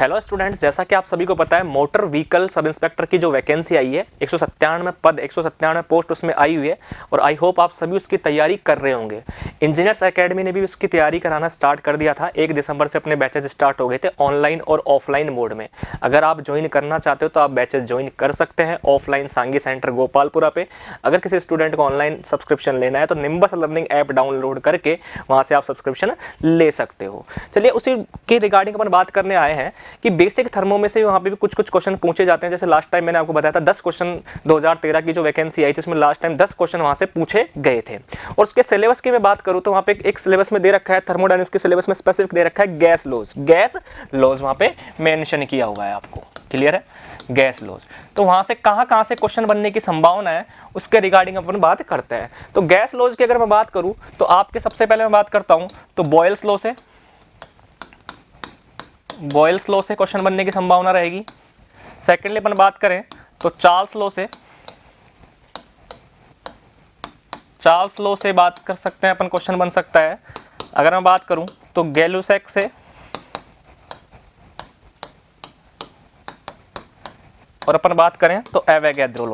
Hello students, जैसा कि आप सभी को पता है मोटर व्हीकल सब इंस्पेक्टर की जो वैकेंसी आई है 197 पद 197 पोस्ट उसमें आई हुई है और आई होप आप सभी उसकी तैयारी कर रहे होंगे। इंजीनियर्स एकेडमी ने भी उसकी तैयारी कराना स्टार्ट कर दिया था। 1 दिसंबर से अपने बैचेज स्टार्ट हो गए थे ऑनलाइन और ऑफलाइन मोड में। अगर आप ज्वाइन करना चाहते हो तो आप बैचेज ज्वाइन कर सकते हैं ऑफलाइन सांगी सेंटर गोपालपुरा पे। अगर किसी स्टूडेंट को ऑनलाइन सब्सक्रिप्शन लेना है तो निम्बस लर्निंग ऐप डाउनलोड करके वहाँ से आप सब्सक्रिप्शन ले सकते हो। चलिए उसी के रिगार्डिंग अपन बात करने आए हैं कि बेसिक थर्मो में से वहाँ पे भी कुछ क्वेश्चन पूछे जाते हैं। जैसे लास्ट टाइम मैंने आपको बताया था 10 क्वेश्चन 2013 की जो वैकेंसी आई थी उसमें लास्ट टाइम 10 क्वेश्चन वहाँ से पूछे गए थे। और उसके सिलेबस की मैं बात करूँ तो वहाँ पे एक सिलेबस में दे रखा है, थर्मोडायनेमिक्स के सिलेबस में स्पेसिफिक दे रखा है गैस लॉज वहाँ पे मेंशन किया हुआ है। आपको क्लियर है गैस लॉज। तो वहाँ से कहाँ से क्वेश्चन बनने की संभावना है उसके रिगार्डिंग अपन बात करते हैं। तो गैस लॉज की अगर मैं बात करूँ तो आपके सबसे पहले मैं बात करता हूँ तो बॉयल्स लॉ से क्वेश्चन बनने की संभावना रहेगी। सेकेंडली अपन बात करें तो चार्ल्स लॉ से बात कर सकते हैं अपन, क्वेश्चन बन सकता है। अगर मैं बात करूं तो गैलुसैक से और अपन बात करें तो एवोगैद्रो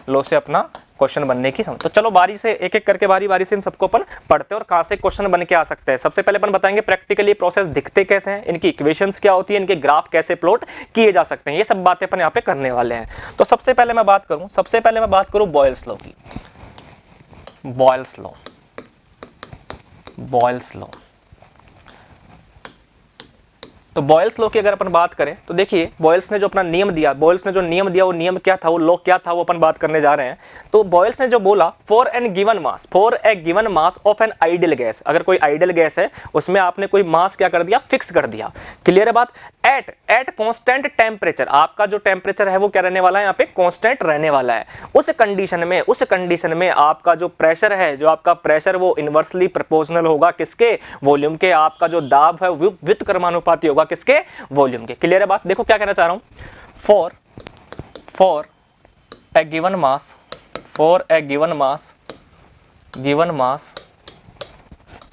लॉ से अपना क्वेश्चन बनने की समझ। तो चलो बारी से एक एक करके बारी से इन सबको अपन पढ़ते हैं और कहां से क्वेश्चन बन के आ सकते हैं। सबसे पहले अपन बताएंगे प्रैक्टिकली प्रोसेस दिखते कैसे हैं, इनकी इक्वेशंस क्या होती है, इनके ग्राफ कैसे प्लॉट किए जा सकते हैं, ये सब बातें अपन यहाँ पे करने वाले हैं। तो सबसे पहले मैं बात करूं बॉयल्स लॉ। तो बॉयल्स लॉ की अगर अपन बात करें तो देखिए बॉयल्स ने जो अपना नियम दिया, वो नियम क्या था, वो लॉ क्या था, वो अपन बात करने जा रहे हैं। तो बॉयल्स ने जो बोला for a given mass of an ideal gas, अगर कोई आइडियल गैस है उसमें आपने कोई मास क्या कर दिया, फिक्स कर दिया। क्लियर है बात। एट कांस्टेंट टेम्परेचर, आपका जो टेम्परेचर है वो क्या रहने वाला है, यहाँ पे कांस्टेंट रहने वाला है। उस कंडीशन में आपका जो प्रेशर है, वो इनवर्सली प्रोपोर्शनल होगा किसके, वॉल्यूम के। आपका जो दाब है व्युत्क्रमानुपाती होगा किसके, वॉल्यूम के। क्लियर है बात। देखो क्या कहना चाह रहा हूं, for a given mass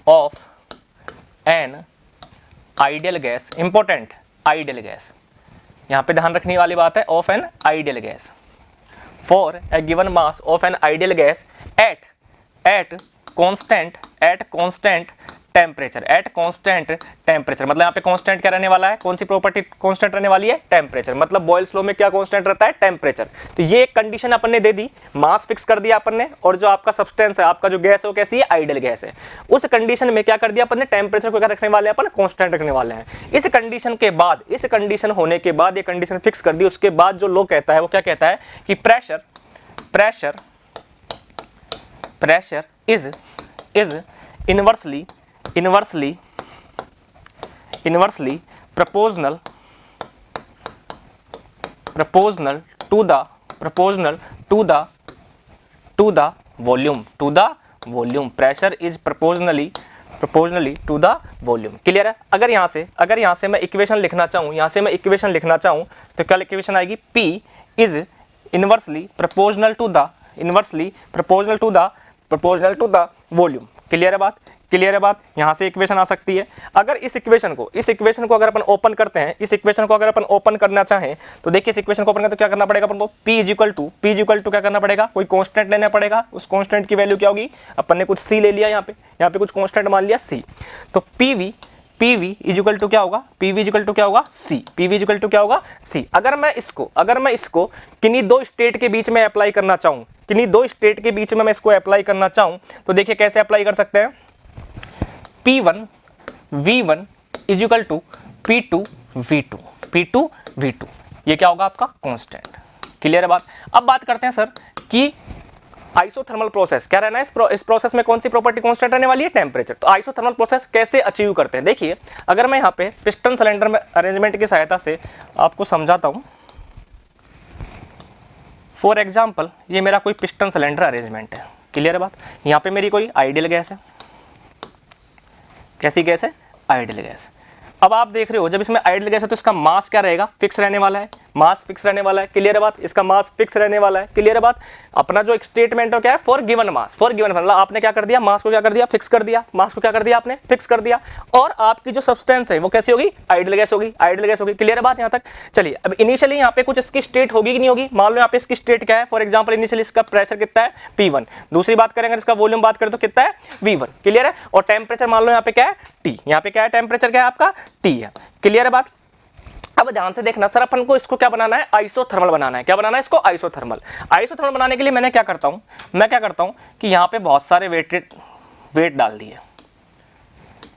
of an ideal gas, important ideal gas, यहां पे ध्यान रखने वाली बात है, of an ideal gas, for a given mass of an ideal gas at constant temperature, मतलब यहाँ पे कांस्टेंट क्या रहने वाला है, कौन सी प्रॉपर्टी कांस्टेंट रहने वाली है, टेम्परेचर। मतलब बॉयल्स लॉ में क्या कांस्टेंट रहता है, टेम्परेचर। तो ये एक कंडीशन अपन ने दे दी, मास फिक्स कर दिया अपन ने, और जो आपका सब्सटेंस है, आपका जो गैस है वो कैसी है, आइडियल गैस है। उस कंडीशन में क्या कर दिया अपन ने, टेम्परेचर को क्या रखने वाले हैं अपन, कांस्टेंट रखने वाले हैं। इस कंडीशन होने के बाद ये कंडीशन फिक्स कर दी, उसके बाद जो लॉ कहता है वो क्या कहता है कि pressure is inversely proportional to the volume, pressure is proportionally to the volume। Clear है। अगर यहाँ से मैं इक्वेशन लिखना चाहूँ, तो क्या इक्वेशन आएगी, P is inversely proportional to the volume। Clear है बात। यहां से इक्वेशन आ सकती है। अगर इस इक्वेशन को अगर अपन ओपन करते हैं, ओपन करना चाहें तो देखिए इस इक्वेशन को ओपन करते तो क्या करना पड़ेगा अपन को, P इक्वल टू क्या करना पड़ेगा, कोई कांस्टेंट लेना पड़ेगा। उस कांस्टेंट की वैल्यू क्या होगी, अपन ने कुछ C ले लिया, यहाँ पे कुछ कांस्टेंट मान लिया C। तो PV इक्वल टू क्या होगा, C। अगर मैं इसको किन्हीं दो स्टेट के बीच में अप्लाई करना चाहूं, मैं इसको अप्लाई करना चाहूं तो देखिए कैसे अप्लाई कर सकते हैं, P1 V1 is equal to P2 V2, ये क्या होगा आपका कांस्टेंट। क्लियर है बात। अब बात करते हैं सर कि आइसोथर्मल प्रोसेस क्या रहना है, इस प्रोसेस में कौन सी प्रॉपर्टी कांस्टेंट रहने वाली है, टेम्परेचर। तो आइसोथर्मल प्रोसेस कैसे अचीव करते हैं, देखिए अगर मैं यहाँ पे पिस्टन सिलेंडर में अरेंजमेंट की सहायता से आपको समझाता हूँ। फॉर एग्जाम्पल ये मेरा कोई पिस्टन सिलेंडर अरेंजमेंट है। क्लियर है बात। यहाँ पे मेरी कोई आइडियल गैस है, कैसी गैस है, आइडियल गैस। अब आप देख रहे हो जब इसमें आइडियल गैस है तो इसका मास क्या रहेगा, फिक्स रहने वाला है। मास फिक्स रहने वाला है, क्लियर है बात, इसका मास फिक्स रहने वाला है, क्लियर है बात। अपना जो स्टेटमेंट है क्या है, for given mass, for given मतलब आपने क्या कर दिया, मास को क्या कर दिया, फिक्स कर दिया, मास को क्या कर दिया आपने, फिक्स कर दिया। और आपकी जो सब्सटेंस है वो कैसी होगी, आइडियल गैस होगी, आइडियल गैस होगी, क्लियर है बात यहाँ तक। चलिए अब इनिशियली यहाँ पे कुछ इसकी स्टेट होगी कि नहीं होगी, मान लो यहाँ पे इसकी स्टेट क्या है, फॉर एग्जांपल इनिशियली इसका प्रेशर कितना है P1, दूसरी बात करेंगे इसका वॉल्यूम बात करें तो कितना है V1, क्लियर है। और टेम्परेचर मान लो यहाँ पे क्या है T, यहाँ पे क्या है टेम्परेचर क्या है आपका T है, क्लियर है बात। अब ध्यान से देखना सर, अपन को इसको क्या बनाना है, आइसोथर्मल बनाना है, क्या बनाना है इसको, आइसोथर्मल। आइसोथर्मल बनाने के लिए मैंने क्या करता हूं, मैं क्या करता हूं कि यहाँ पे बहुत सारे वेट डाल दिए,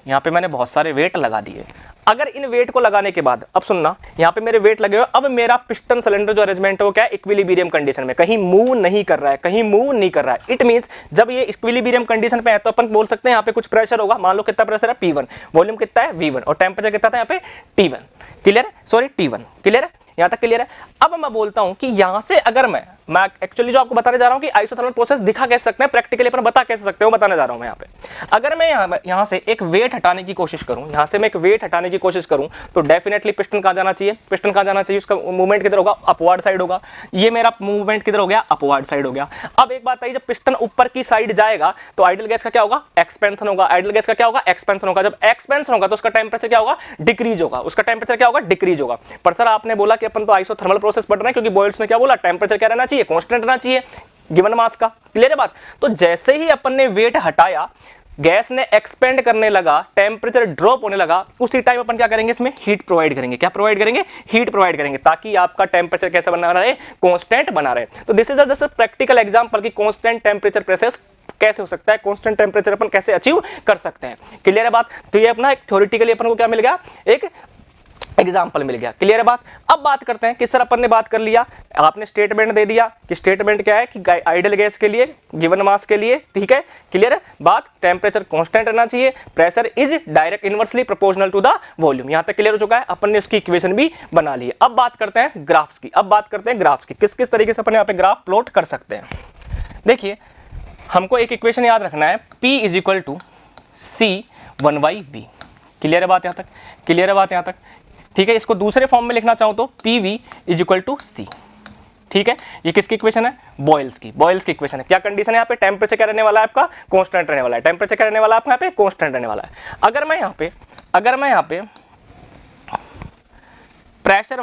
यहाँ पे मैंने बहुत सारे वेट लगा दिए। अगर इन वेट को लगाने के बाद, अब सुनना, यहाँ पे मेरे वेट लगे हुए, अब मेरा पिस्टन सिलेंडर जो अरेंजमेंट है वो क्या है, इक्विलिब्रियम कंडीशन में, कहीं मूव नहीं कर रहा है, कहीं मूव नहीं कर रहा है। इट मींस जब ये इक्विलिब्रियम कंडीशन पे है तो अपन बोल सकते हैं यहाँ पे कुछ प्रेशर होगा, मान लो कितना प्रेशर है P1, वॉल्यूम कितना है V1 और टेम्परेचर कितना था यहाँ पे T1, क्लियर है, सॉरी T1, क्लियर है, यहाँ तक क्लियर है। अब मैं बोलता हूं कि यहां से अगर मैं एक्चुअली जो आपको बताने जा रहा हूं कि आइसोथर्मल प्रोसेस दिखा कैसे सकते हैं, प्रैक्टिकली अपन बता कैसे सकते हो, बताने जा रहा हूं मैं यहाँ पे। अगर मैं यहां से एक वेट हटाने की कोशिश करूं, यहां से मैं एक वेट हटाने की कोशिश करूं तो डेफिनेटली पिस्टन कहां जाना चाहिए, पिस्टन कहां जाना चाहिए, उसका मूवमेंट किधर होगा, अपवर्ड साइड होगा। ये मेरा मूवमेंट किधर हो गया, अपवर्ड साइड हो गया। अब एक बात आई, जब पिस्टन ऊपर की साइड जाएगा तो आइडियल गैस का क्या होगा, एक्सपेंशन होगा, आइडियल गैस का क्या होगा, एक्सपेंशन होगा। जब एक्सपेंशन होगा तो उसका टेम्परेचर क्या होगा, डिक्रीज होगा, उसका टेम्परेचर क्या होगा, डिक्रीज होगा। पर सर आपने बोला कि अपन तो आइसोथर्मल प्रोसेस पढ़ रहे हैं, क्योंकि बॉयल्स ने क्या बोला, टेम्परेचर क्या रहना चाहिए, कांस्टेंट रहना चाहिए गिवन मास का, क्लियर है बात। तो जैसे ही अपन ने वेट हटाया, गैस ने एक्सपेंड करने लगा, टेम्परेचर ड्रॉप होने लगा, उसी टाइम अपन क्या करेंगे, इसमें हीट प्रोवाइड करेंगे। क्या प्रोवाइड करेंगे, हीट प्रोवाइड करेंगे, ताकि आपका टेम्परेचर कैसे बना रहे, कांस्टेंट बना रहे। तो this is just practical example कि कांस्टेंट टेम्परेचर प्रोसेस कैसे हो सकता है, कांस्टेंट टेम्परेचर अपन कैसे अचीव कर सकते हैं, क्लियर है बात। तो ये अपना एक थ्योरेटिकली अपन को क्या मिल गया, एक एग्जाम्पल मिल गया, क्लियर है बात। अब बात करते हैं कि सर अपन ने बात कर लिया, आपने स्टेटमेंट दे दिया कि स्टेटमेंट क्या है कि आइडियल गैस के लिए गिवन मास के लिए, ठीक है, क्लियर है बात। टेम्परेचर कांस्टेंट रहना चाहिए, pressure is direct inversely proportional to the volume, यहां तक क्लियर हो चुका है। अपन ने उसकी इक्वेशन भी बना ली है। अब बात करते हैं ग्राफ्स की, अब बात करते हैं ग्राफ्स की, किस किस तरीके से अपन यहाँ पे ग्राफ प्लॉट कर सकते हैं। देखिए हमको एक इक्वेशन याद रखना है, P is equal to C1/B, clear है बात यहाँ तक, क्लियर है बात यहाँ तक, ठीक है। इसको दूसरे फॉर्म में लिखना चाहूं तो PV is equal to C, ठीक है। ये किसकी इक्वेशन है, बॉयल्स की, बॉयल्स की इक्वेशन है। क्या कंडीशन है यहाँ पे, टेम्परेचर क्या रहने वाला है आपका, कांस्टेंट रहने वाला है, टेम्परेचर क्या रहने वाला है आपका यहाँ पे, कांस्टेंट रहने वाला है। अगर मैं यहाँ पे प्रेशर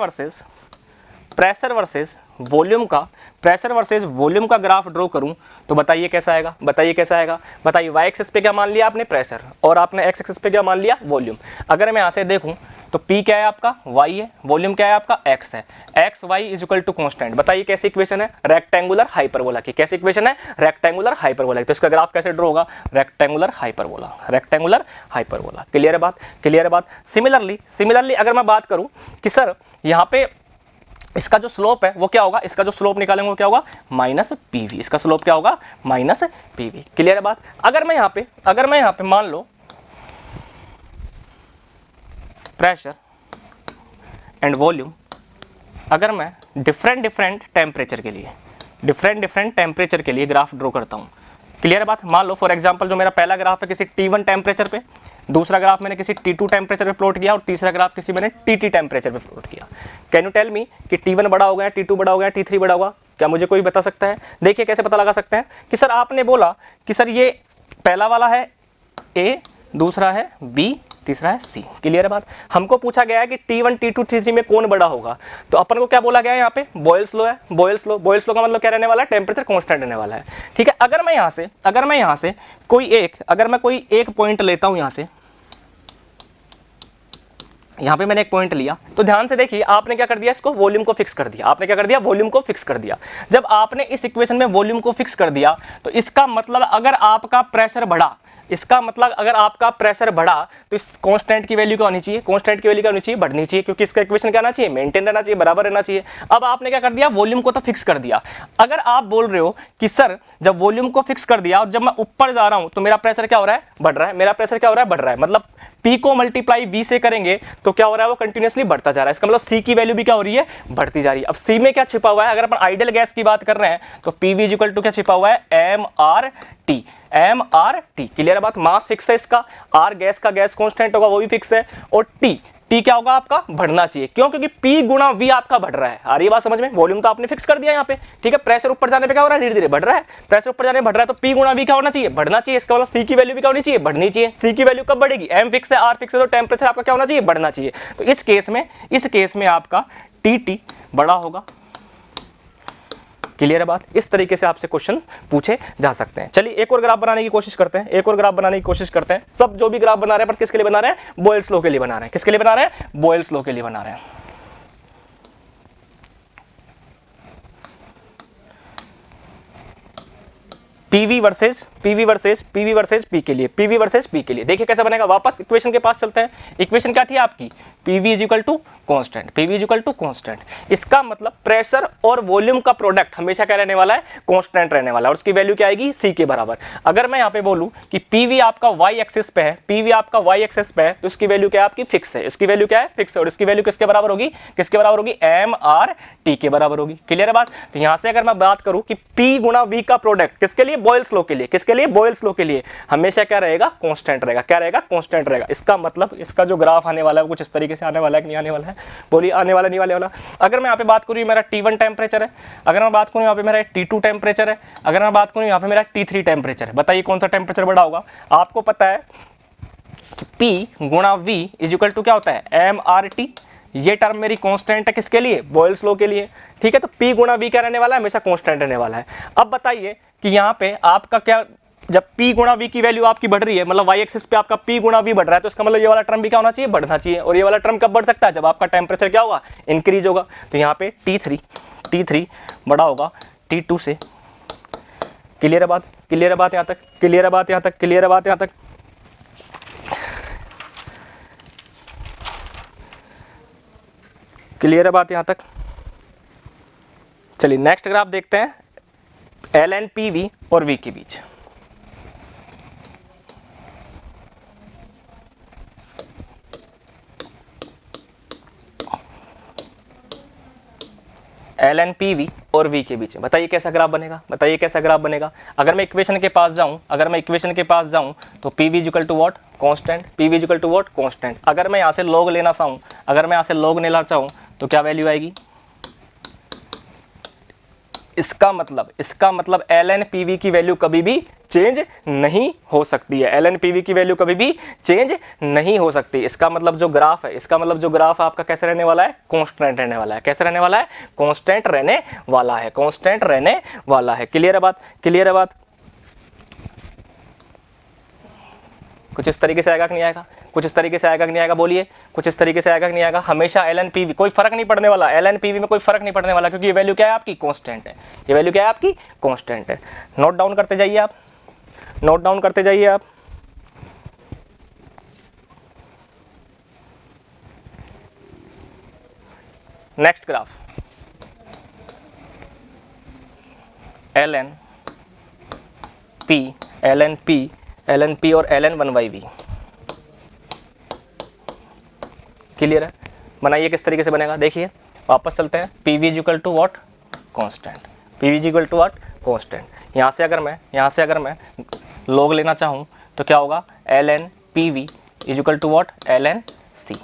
वर्सेस वॉल्यूम का ग्राफ ड्रॉ करूं तो बताइए कैसा आएगा, बताइए कैसा आएगा, बताइए। वाई एक्सिस पे क्या मान लिया आपने, प्रेशर, और आपने एक्स एक्सिस पे क्या मान लिया, वॉल्यूम। अगर मैं यहां से देखूं तो P क्या है आपका, Y है, वॉल्यूम क्या है आपका, X है, X Y is equal to constant. बताइए कैसी इक्वेशन है, रेक्टेंगुलर हाइपरबोला की, कैसी इक्वेशन है, रेक्टेंगुलर हाइपरबोला की। तो इसका ग्राफ कैसे ड्रॉ होगा, rectangular hyperbola, rectangular hyperbola, clear है बात, क्लियर है बात। सिमिलरली अगर मैं बात करूं कि सर यहाँ पे इसका जो स्लोप है वो क्या होगा, इसका जो स्लोप निकालेंगे वो क्या होगा, माइनस PV, इसका स्लोप क्या होगा, माइनस PV, क्लियर है बात। अगर मैं यहाँ पे मान लो प्रेशर एंड वॉल्यूम, अगर मैं डिफरेंट टेम्परेचर के लिए ग्राफ ड्रॉ करता हूँ, क्लियर है बात। मान लो फॉर एग्जांपल जो मेरा पहला ग्राफ है किसी T1 टेम्परेचर पे, दूसरा ग्राफ मैंने किसी T2 टेम्परेचर पे प्लॉट किया और तीसरा ग्राफ किसी मैंने TT टेम्परेचर पे प्लॉट किया। कैन यू टेल मी कि T1 बड़ा हो गया, T2 बड़ा हो गया, T3 बड़ा होगा, क्या मुझे कोई बता सकता है। देखिए कैसे पता लगा सकते हैं कि सर आपने बोला कि सर ये पहला वाला है A, दूसरा है B, तीसरा है C, क्लियर है बात। हमको पूछा गया है कि T1 T2 T3 में कौन बड़ा होगा, तो अपन को क्या बोला गया है यहाँ पे, बॉयल्स लॉ है, बॉयल्स लॉ का मतलब क्या रहने वाला है, टेम्परेचर कांस्टेंट रहने वाला है, ठीक है। अगर मैं यहाँ से कोई एक पॉइंट लेता हूँ, यहाँ पे मैंने एक पॉइंट लिया, तो ध्यान से देखिए आपने क्या कर दिया, इसको वॉल्यूम को फिक्स कर दिया, आपने क्या कर दिया, वॉल्यूम को फिक्स कर दिया। जब आपने इस इक्वेशन में वॉल्यूम को फिक्स कर दिया तो इसका मतलब अगर आपका प्रेशर बढ़ा, तो इस कांस्टेंट की वैल्यू क्या होनी चाहिए, बढ़नी चाहिए, क्योंकि इसका इक्वेशन क्या आना चाहिए, मेंटेन रहना चाहिए, बराबर रहना चाहिए। अब आपने क्या कर दिया, वॉल्यूम को तो फिक्स कर दिया। अगर आप बोल रहे हो कि सर जब वॉल्यूम को फिक्स कर दिया और जब मैं ऊपर जा रहा हूं तो मेरा प्रेशर क्या हो रहा है, बढ़ रहा है, मेरा प्रेशर क्या हो रहा है, बढ़ रहा है, मतलब P को मल्टीप्लाई V से करेंगे तो क्या हो रहा है, वो कंटिन्यूअसली बढ़ता जा रहा है। इसका मतलब C की वैल्यू भी क्या हो रही है, बढ़ती जा रही है। अब C में क्या छिपा हुआ है, अगर अपन आइडियल गैस की बात कर रहे हैं तो PV इक्वल टू क्या छिपा हुआ है, MRT, क्लियर है बात। मास फिक्स है इसका, R गैस का गैस कांस्टेंट होगा वो भी फिक्स है, और T टी क्या होगा आपका, बढ़ना चाहिए। क्यों? क्योंकि पी गुणा वी आपका बढ़ रहा है। आ रही है बात समझ में? वॉल्यूम तो आपने फिक्स कर दिया यहाँ पे, ठीक है। प्रेशर ऊपर जाने पे क्या हो रहा है, धीरे धीरे बढ़ रहा है। प्रेशर ऊपर जाने बढ़ रहा है तो पी गुणा वी क्या होना चाहिए, बढ़ना चाहिए। इसका मतलब सी की वैल्यू भी क्या होनी चाहिए, बढ़नी चाहिए। सी की वैल्यू कब बढ़ेगी, एम फिक्स है, आर फिक्स है, तो टेम्परेचर आपका क्या होना चाहिए, बढ़ना चाहिए। तो इस केस में आपका टी बड़ा होगा। क्लियर है बात? इस तरीके से आपसे क्वेश्चन पूछे जा सकते हैं। चलिए एक और ग्राफ बनाने की कोशिश करते हैं, एक और ग्राफ बनाने की कोशिश करते हैं। सब जो भी ग्राफ बना रहे हैं पर किसके लिए बना रहे हैं, बॉयल्स लॉ के लिए बना रहे हैं। किसके लिए बना रहे हैं, बॉयल्स लॉ के लिए बना रहे हैं। पीवी वर्सेस पी के लिए, पीवी वर्सेस पी के लिए देखिए कैसा बनेगा। वापस इक्वेशन के पास चलते हैं। इक्वेशन क्या थी आपकी, PV is equal to constant, PV is equal to constant. इसका मतलब प्रेशर और वॉल्यूम का प्रोडक्ट हमेशा क्या रहने वाला है, कांस्टेंट रहने वाला है, और उसकी वैल्यू क्या आएगी, सी के बराबर। अगर मैं यहाँ पे बोलूं कि पीवी आपका वाई एक्सिस पे है, पीवी आपका वाई एक्सिस पे है, तो इसकी वैल्यू क्या है आपकी, फिक्स है। इसकी वैल्यू क्या है, फिक्स है। और इसकी वैल्यू किसके बराबर होगी, किसके बराबर होगी, एम आर टी के बराबर होगी। क्लियर है बात? तो यहाँ से अगर मैं बात करूं कि पी गुणा वी का प्रोडक्ट किसके लिए, बॉयल्स लॉ के लिए, किसके लिए, बॉयल्स लॉ के लिए, हमेशा क्या रहेगा, कांस्टेंट रहेगा। क्या रहेगा, कांस्टेंट रहेगा। इसका मतलब इसका जो ग्राफ आने वाला है कुछ इस तरीके से आने वाला है कि नहीं आने वाला है, बोलिए आने वाला नहीं वाले वाला। अगर मैं यहाँ पे बात करूँ मेरा T1 टेम्परेचर है, अगर मैं बात करूँ यहाँ पे मेरा T2 टेम्परेचर है, अगर मैं बात करूँ यहाँ पे मेरा T3 टेम्परेचर है, बताइए कौन सा टेम्परेचर बड़ा होगा। आपको पता है P गुणा V इज इक्वल टू क्या होता है, एम आर टी। ये टर्म मेरी कांस्टेंट है किसके लिए, बॉयल्स लॉ के लिए, ठीक है। तो P गुणा V क्या रहने वाला है, हमेशा कांस्टेंट रहने वाला है। अब बताइए कि यहाँ पे आपका क्या, जब P गुणा V की वैल्यू आपकी बढ़ रही है, मतलब y एक्सिस पे आपका P गुणा V बढ़ रहा है, तो इसका मतलब ये वाला टर्म भी क्या होना चाहिए, बढ़ना चाहिए। और ये वाला टर्म कब बढ़ सकता है, जब आपका टेम्परेचर क्या होगा, इंक्रीज होगा। तो यहाँ पे T3 बड़ा होगा T2 से। क्लियर है बात, क्लियर है बात यहाँ तक, क्लियर है बात यहाँ तक, क्लियर है बात यहाँ तक। क्लियर है बात यहाँ तक। चलिए नेक्स्ट ग्राफ देखते हैं, एल एन पी वी और वी के बीच। एल एन पी वी और वी के बीच, बताइए कैसा ग्राफ बनेगा, बताइए कैसा ग्राफ बनेगा। अगर मैं इक्वेशन के पास जाऊं, तो P V equal to what, constant, P V equal to what, constant. अगर मैं यहाँ से लॉग लेना चाहूँ, तो क्या वैल्यू आएगी, इसका मतलब एल एन पी वी की वैल्यू कभी भी चेंज नहीं हो सकती है। एल एन पी वी की वैल्यू कभी भी चेंज नहीं हो सकती। इसका मतलब जो ग्राफ आपका कैसे रहने वाला है, कांस्टेंट रहने वाला है। कैसे रहने वाला है, कांस्टेंट रहने वाला है, कांस्टेंट रहने वाला है। क्लियर है बात, क्लियर है बात। कुछ इस तरीके से आएगा कि नहीं आएगा, कुछ इस तरीके से आएगा कि नहीं आएगा, बोलिए कुछ इस तरीके से आएगा कि नहीं आएगा। हमेशा एल एन पी वी कोई फर्क नहीं पड़ने वाला, एल एन पी वी में कोई फर्क नहीं पड़ने वाला, क्योंकि ये वैल्यू क्या है आपकी, कांस्टेंट है। ये वैल्यू क्या है आपकी, कांस्टेंट है। नोट डाउन करते जाइए आप, नोट डाउन करते जाइए आप। Next graph, L N P और एल एन 1/v। क्लियर है, बनाइए किस तरीके से बनेगा। देखिए वापस चलते हैं, P V equal to what, constant, P V equal to what, constant. यहाँ से अगर मैं लॉग लेना चाहूँ तो क्या होगा, L N P V is equal to what, L N C.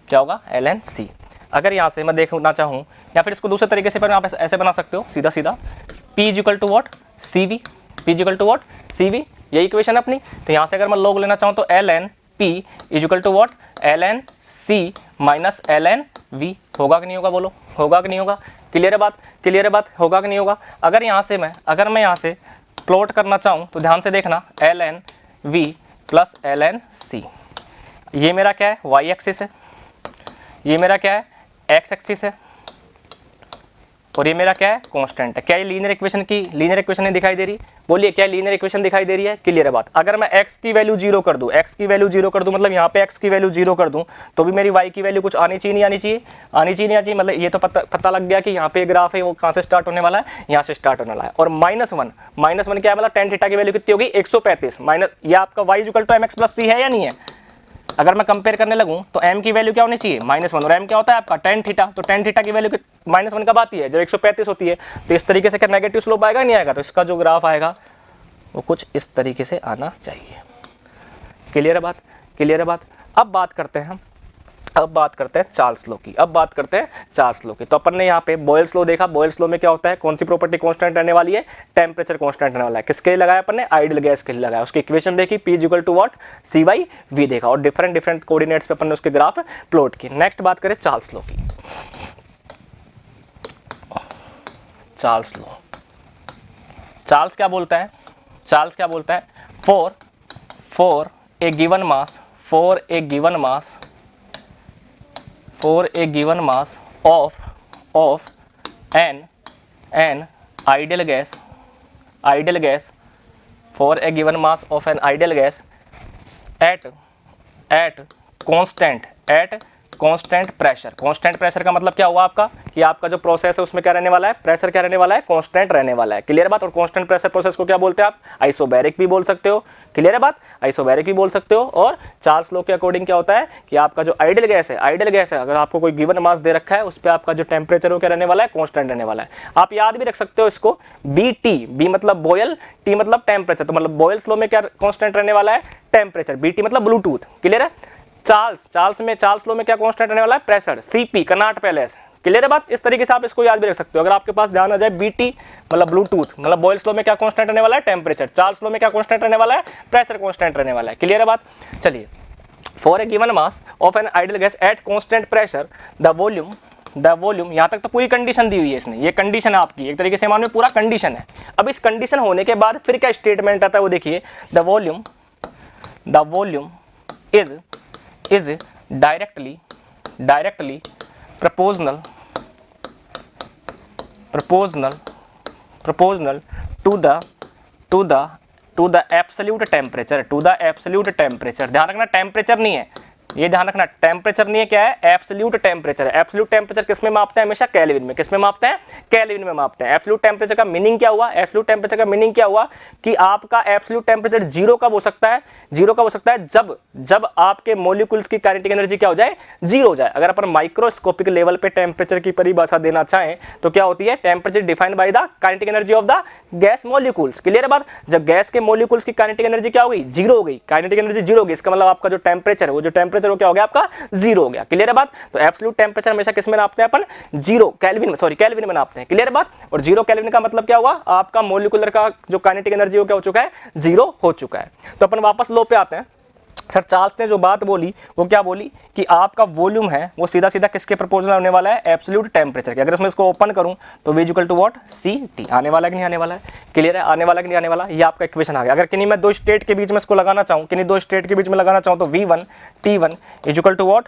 क्या होगा, एल एन सी। अगर यहाँ से मैं देखना चाहूँ, या फिर इसको दूसरे तरीके से आप ऐसे बना सकते हो, सीधा P is equal to what, C V, P is equal to what, C V, यही इक्वेशन है अपनी। तो यहाँ से अगर मैं लॉग लेना चाहूँ तो L N P is equal to what, L N C minus L N V. होगा कि नहीं होगा, बोलो होगा कि नहीं होगा। क्लियर है बात, क्लियर है बात, होगा कि नहीं होगा। अगर मैं यहाँ से प्लॉट करना चाहूँ तो ध्यान से देखना, L N V plus L N C. ये मेरा क्या है, वाई एक्सिस है, ये मेरा क्या है, एक्स एक्सिस है, और ये मेरा क्या है, कांस्टेंट है। क्या ये लीनियर इक्वेशन नहीं दिखाई दे रही, बोलिए क्या लीनियर इक्वेशन दिखाई दे रही है। क्लियर है बात। अगर मैं x की वैल्यू 0 कर दूं, मतलब यहाँ पे x की वैल्यू 0 कर दूं, तो भी मेरी y की वैल्यू कुछ आनी चाहिए, नहीं आनी चाहिए, मतलब ये तो पता लग गया कि यहाँ पे ग्राफ है वो कहाँ से स्टार्ट होने वाला है, यहाँ से स्टार्ट होने वाला है। और -1 क्या है, मतलब tan थीटा की वैल्यू कितनी होगी, 135 माइनस, ये आपका y equal to mx plus c है या नहीं है। अगर मैं कंपेयर करने लगूं तो m की वैल्यू क्या होनी चाहिए, -1, और m क्या होता है आपका tan थीटा। तो tan थीटा की वैल्यू -1 कब आती है, जब 135 होती है। तो इस तरीके से क्या नेगेटिव स्लोप आएगा, नहीं आएगा। तो इसका जो ग्राफ आएगा वो कुछ इस तरीके से आना चाहिए। क्लियर है बात, क्लियर है बात। अब बात करते हैं हम अब बात करते हैं चार्ल्स लॉ की। अब बात करते हैं चार्ल्स लॉ की। तो अपन ने यहाँ पे बॉयल्स लॉ देखा। बॉयल्स लॉ में क्या होता है, कौन सी प्रॉपर्टी कांस्टेंट रहने वाली है, टेम्परेचर कांस्टेंट रहने वाला है। किसके लिए लगाया अपन ने, आइडियल गैस के लिए लगाया। उसकी इक्वेशन देखी, P equal to what, CY/V देखा, और डिफरेंट डिफरेंट कोऑर्डिनेट्स पे अपन ने उसके ग्राफ प्लॉट किए। नेक्स्ट बात करें चार्ल्स लॉ की। चार्ल्स लॉ, चार्ल्स क्या बोलता है, चार्ल्स क्या बोलता है, for a given mass, for a given mass, for a given mass of an ideal gas, for a given mass of an ideal gas at constant pressure। Constant pressure का मतलब क्या हुआ आपका, कि आपका जो प्रोसेस है उसमें क्या रहने वाला है, प्रेशर क्या रहने वाला है, कांस्टेंट रहने वाला है। क्लियर है बात। और कांस्टेंट प्रेशर प्रोसेस को क्या बोलते हैं आप, आइसोबैरिक भी बोल सकते हो। क्लियर है बात, आइसोबैरिक भी बोल सकते हो। और चार्ल्स लॉ के अकॉर्डिंग क्या होता है कि आपका जो आइडियल गैस है, आइडियल गैस है, अगर आपको कोई गिवन मास दे रखा है उस पर आपका जो टेम्परेचर वो क्या रहने वाला है, कांस्टेंट रहने वाला है। आप याद भी रख सकते हो इसको, BT, बी मतलब बॉयल, T मतलब टेम्परेचर। तो मतलब बॉयल्स लॉ में क्या कांस्टेंट रहने वाला है, टेम्परेचर। BT मतलब ब्लूटूथ। क्लियर है। चार्ल्स लॉ में क्या कांस्टेंट रहने वाला है, pressure. CP Karnat palace. Clear है बात। इस तरीके से आप इसको याद भी रख सकते हो। अगर आपके पास ध्यान आ जाए, BT मतलब ब्लूटूथ, मतलब बॉयल्स लॉ में क्या कांस्टेंट रहने वाला है, टेम्परेचर। चार्ल्स लॉ में क्या कांस्टेंट रहने वाला है, प्रेशर कांस्टेंट रहने वाला है। क्लियर है बात। चलिए, for a given mass of an ideal gas at constant pressure the volume, यहाँ तक तो पूरी कंडीशन दी हुई है इसने, ये कंडीशन है आपकी, एक तरीके से मान में पूरा कंडीशन है। अब इस कंडीशन होने के बाद फिर क्या स्टेटमेंट आता है वो देखिए, the volume is directly proportional to the absolute temperature, ध्यान रखना टेम्परेचर नहीं है, ये ध्यान रखना टेम्परेचर नहीं है, क्या है, एब्सोल्यूट टेम्परेचर है। एब्सोल्यूट टेम्परेचर किसमें मापते हैं, हमेशा केल्विन में। किसमें मापते हैं, केल्विन में मापते हैं। एब्सोल्यूट टेम्परेचर का मीनिंग क्या हुआ, एब्सोल्यूट टेम्परेचर का मीनिंग क्या हुआ कि आपका एब्सोल्यूट टेम्परेचर जीरो कब हो सकता है, जीरो कब हो सकता है, जब आपके मॉलिक्यूल्स की काइनेटिक एनर्जी क्या हो जाए, जीरो हो जाए। अगर अपन माइक्रोस्कोपिक लेवल पे टेम्परेचर की परिभाषा देना चाहें तो क्या होती है, temperature defined by the kinetic energy of the gas molecules. Clear है बात। जब गैस के मॉलिक्यूल्स की काइनेटिक एनर्जी क्या हो गई, जीरो हो गई, काइनेटिक एनर्जी जीरो हो गई, इसका मतलब आपका जो टेम्परेचर है, वो जो टेम्परेचर वो क्या हो गया, आपका जीरो हो गया। क्लियर है बात। तो एब्सोल्यूट टेम्परेचर हमेशा किस में नापते हैं अपन, जीरो केल्विन में, सॉरी केल्विन में नापते हैं। क्लियर है बात। और जीरो केल्विन का मतलब क्या हुआ, आपका मॉलिक्यूलर का जो काइनेटिक एनर्जी वो क्या हो चुका है, जीरो हो चुका है। तो अपन वापस लो पे आते हैं। सर चार्ल्स ने जो बात बोली वो क्या बोली कि आपका वॉल्यूम है वो सीधा सीधा किसके प्रोपोर्शनल होने वाला है, एब्सोल्यूट टेम्परेचर के। अगर इसमें इसको ओपन करूं तो V equal to what, CT। आने वाला है कि नहीं आने वाला है, क्लियर है, आने वाला है कि नहीं आने वाला, ये आपका इक्वेशन आ गया। अगर किन्हीं मैं दो स्टेट के बीच में इसको लगाना चाहूं, किन्हीं दो स्टेट के बीच में लगाना चाहूं तो V1 T1 equal to what,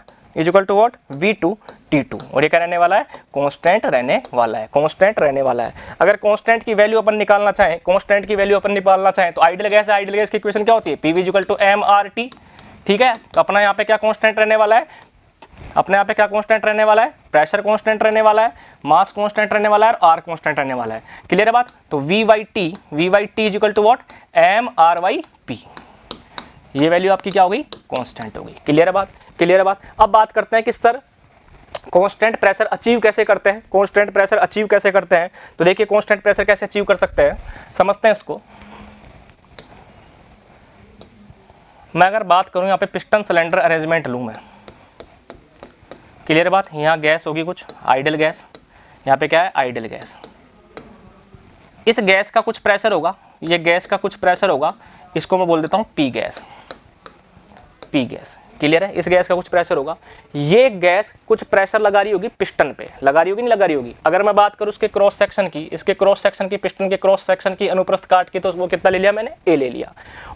V2 T2। और ये क्या रहने वाला है, कांस्टेंट रहने वाला है, कांस्टेंट रहने वाला है। अगर कांस्टेंट की वैल्यू अपन निकालना चाहें, कांस्टेंट की वैल्यू अपन निकालना चाहें तो आइडियल गैस है, आइडियल गैस की इक्वेशन क्या होती है, PV इक्वल टू MRT। ठीक है। तो अपना यहाँ पे क्या कांस्टेंट रहने वाला है, अपने यहाँ पे क्या कांस्टेंट रहने वाला है, प्रेशर कांस्टेंट रहने वाला है, मास कांस्टेंट रहने वाला है और R कांस्टेंट रहने वाला है। क्लियर है बात। तो V/T is equal to what, MR/P। ये वैल्यू आपकी क्या हो गई, कांस्टेंट हो गई। क्लियर है बात, क्लियर है बात। अब बात करते हैं कि सर कांस्टेंट प्रेशर अचीव कैसे करते हैं, कांस्टेंट प्रेशर अचीव कैसे करते हैं। तो देखिए कांस्टेंट प्रेशर कैसे अचीव कर सकते हैं, समझते हैं इसको। मैं अगर बात करूं यहाँ पे पिस्टन सिलेंडर अरेंजमेंट लूँ मैं, क्लियर बात। यहाँ गैस होगी कुछ आइडियल गैस, यहाँ पे क्या है, आइडियल गैस। इस गैस का कुछ प्रेशर होगा, ये गैस का कुछ प्रेशर होगा, इसको मैं बोल देता हूँ P gas, P gas. Clear है। इस गैस का कुछ प्रेशर होगा, ये गैस कुछ प्रेशर लगा रही होगी पिस्टन पे, लगा रही होगी नहीं लगा रही होगी। अगर मैं बात करूं इसके क्रॉस सेक्शन की, इसके क्रॉस सेक्शन की, पिस्टन के क्रॉस सेक्शन की अनुप्रस्थ काट की, तो वो कितना ले लिया मैंने, A ले लिया।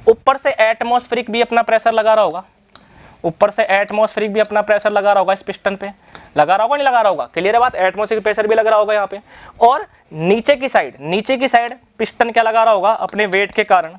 ऊपर से एटमॉस्फेरिक भी अपना प्रेशर लगा रहा होगा, ऊपर से एटमॉस्फेरिक भी अपना प्रेशर लगा रहा होगा, इस पिस्टन पे लगा रहा होगा नहीं लगा रहा होगा। क्लियर है बात। एटमॉस्फेरिक प्रेशर भी लग रहा होगा यहाँ पे। और नीचे की साइड पिस्टन क्या लगा रहा होगा, अपने वेट के कारण,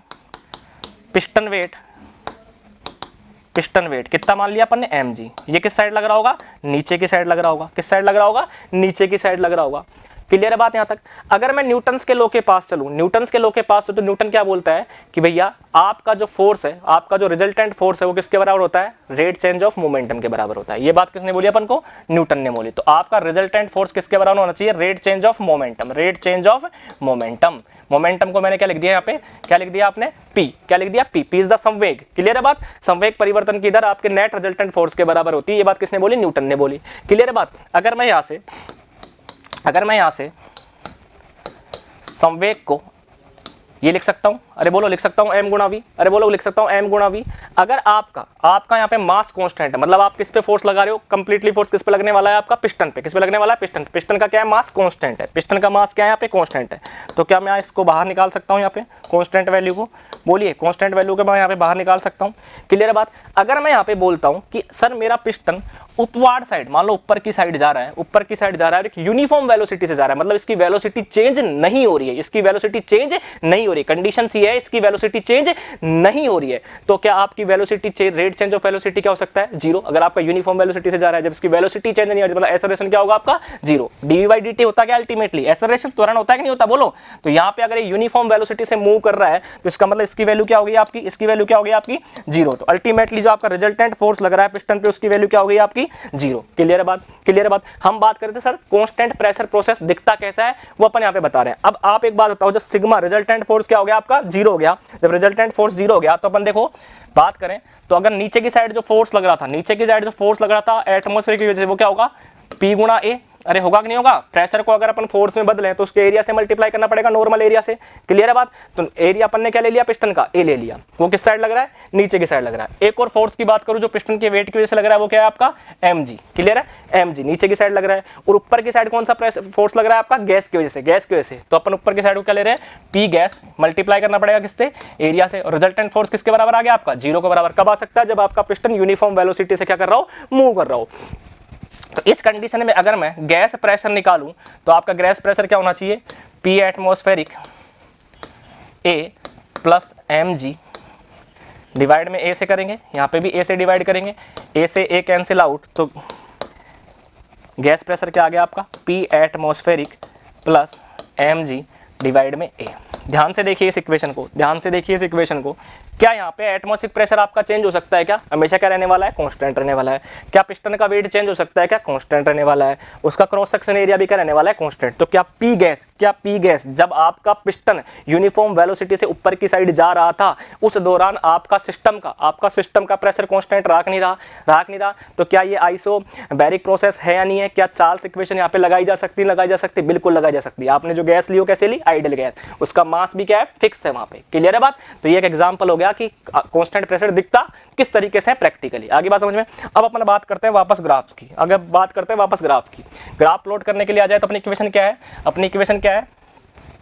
पिस्टन वेट कितना मान लिया अपन ने, mg। ये किस साइड लग रहा होगा, नीचे की साइड लग रहा होगा। किस साइड लग रहा होगा, नीचे की साइड लग रहा होगा। क्लियर है बात यहाँ तक। अगर मैं न्यूटन्स के लॉ के पास चलूं, न्यूटन्स के लॉ के पास तो न्यूटन क्या बोलता है कि भैया आपका जो फोर्स है, आपका जो रिजल्टेंट फोर्स है वो किसके बराबर होता है, रेट चेंज ऑफ मोमेंटम के बराबर होता है। ये बात किसने बोली अपन को, न्यूटन ने बोली। तो आपका रिजल्टेंट फोर्स किसके बराबर होना चाहिए, rate change of momentum, rate change of momentum. Momentum को मैंने क्या लिख दिया यहाँ पे, क्या लिख दिया आपने, P, क्या लिख दिया P, P इज द संवेग। क्लियर है बात, संवेग परिवर्तन की दर आपके नेट रिजल्टेंट फोर्स के बराबर होती है। ये बात किसने बोली, न्यूटन ने बोली। क्लियर है बात। अगर मैं यहाँ से संवेग को ये लिख सकता हूं, अरे बोलो लिख सकता हूं m गुणा v, अरे बोलो लिख सकता हूं m गुणा v। अगर आपका यहाँ पे मास कांस्टेंट है, मतलब आप किस पे फोर्स लगा रहे हो, कंप्लीटली फोर्स किस पे लगने वाला है आपका, पिस्टन पे। किस पे लगने वाला है, पिस्टन। पिस्टन का क्या है, मास कांस्टेंट है। पिस्टन का मास क्या है यहाँ पे, कांस्टेंट है। तो क्या मैं इसको बाहर निकाल सकता हूँ यहाँ पे कांस्टेंट वैल्यू को, बोलिए कांस्टेंट वैल्यू को मैं यहाँ पे बाहर निकाल सकता हूँ। क्लियर है बात। अगर मैं यहाँ पे बोलता हूँ कि सर मेरा पिस्टन उपवार्ड साइड, मान लो ऊपर की साइड जा रहा है, ऊपर की साइड जा रहा है, एक यूनिफॉर्म वेलोसिटी से जा रहा है, मतलब इसकी वेलोसिटी चेंज नहीं हो रही है, इसकी वेलोसिटी चेंज नहीं हो रही है, कंडीशन सी है इसकी वेलोसिटी चेंज नहीं हो रही है। तो क्या आपकी velocity change, rate change of velocity क्या हो सकता है, जीरो। अगर आपका यूनिफॉर्म वेलोसिटी से जा रहा है, जब इसकी वेलोसिटी चेंज नहीं हो रही, मतलब एक्सेलरेशन क्या होगा आपका, जीरो। dv/dt होता क्या अल्टीमेटली, एक्सेलरेशन, त्वरण होता है कि नहीं होता, बोलो। तो यहाँ पे अगर यूनिफॉर्म वेलोसिटी से मूव कर रहा है तो इसका मतलब इसकी वैल्यू क्या होगी आपकी, इसकी वैल्यू क्या होगी आपकी, जीरो। तो अल्टीमेटली जो आपका रिजल्टेंट फोर्स लग रहा है पिस्टन पे, उसकी वैल्यू क्या होगी आपकी, जीरो। क्लियर है बात, क्लियर है बात। हम बात करते सर कांस्टेंट प्रेशर प्रोसेस दिखता कैसा है, वो अपन यहाँ पे बता रहे हैं। अब आप एक बात बताओ, जब सिग्मा रिजल्टेंट फोर्स क्या हो गया आपका, जीरो हो गया। जब रिजल्टेंट फोर्स जीरो हो गया तो अपन देखो बात करें तो अगर नीचे की साइड जो फोर्स लग रहा था, नीचे की साइड जो फोर्स लग रहा था एटमॉस्फेयर की वजह से, वो क्या होगा, P गुणा A। अरे होगा कि नहीं होगा, प्रेशर को अगर अपन फोर्स में बदलें तो उसके एरिया से मल्टीप्लाई करना पड़ेगा, नॉर्मल एरिया से। क्लियर है बात। तो एरिया अपन ने क्या ले लिया, पिस्टन का A ले लिया। वो किस साइड लग रहा है, नीचे की साइड लग रहा है। एक और फोर्स की बात करूं जो पिस्टन के वेट की वजह से लग रहा है, वो क्या है आपका, mg। क्लियर है, mg नीचे की साइड लग रहा है। और ऊपर की साइड कौन सा फोर्स लग रहा है आपका, गैस की वजह से, गैस की वजह से। तो अपन ऊपर की साइड को क्या ले रहे हैं, P गैस, मल्टीप्लाई करना पड़ेगा किससे, एरिया से। और रिजल्टेंट फोर्स किसके बराबर आ गया आपका, जीरो के बराबर। कब आ सकता है, जब आपका पिस्टन यूनिफॉर्म वेलोसिटी से क्या कर रहा हो, मूव कर रहा हो। तो इस कंडीशन में अगर मैं गैस प्रेशर निकालूं तो आपका गैस प्रेशर क्या होना चाहिए, P atmospheric A plus mg divide में A से करेंगे, यहाँ पे भी A से डिवाइड करेंगे, A से A कैंसिल आउट, तो गैस प्रेशर क्या आ गया आपका, P atmospheric plus mg divide में A। ध्यान से देखिए इस इक्वेशन को, ध्यान से देखिए इस इक्वेशन को। क्या यहाँ पे एटमॉस्फेरिक प्रेशर आपका चेंज हो सकता है क्या, हमेशा क्या रहने वाला है, कांस्टेंट रहने वाला है। क्या पिस्टन का वेट चेंज हो सकता है क्या, कांस्टेंट रहने वाला है। उसका क्रॉस सेक्शन एरिया भी क्या रहने वाला है, कांस्टेंट। तो क्या P गैस जब आपका पिस्टन यूनिफॉर्म वेलोसिटी से ऊपर की साइड जा रहा था, उस दौरान आपका सिस्टम का प्रेशर कांस्टेंट रहा नहीं रहा। तो क्या ये आइसोबैरिक प्रोसेस है या नहीं है, क्या चार्ल्स इक्वेशन यहाँ पे लगाई जा सकती, बिल्कुल लगाई जा सकती है। आपने जो गैस ली हो कैसे ली, आइडियल गैस, उसका मास भी क्या है, फिक्स है वहां पे। क्लियर है बात। तो ये एक एग्जांपल हो गया कि कांस्टेंट प्रेशर दिखता किस तरीके से है प्रैक्टिकली। आगे बात समझ में। अब अपन बात करते हैं वापस ग्राफ्स की। अगर बात करते हैं वापस ग्राफ की, ग्राफ प्लॉट करने के लिए आ जाए तो अपनी इक्वेशन क्या है,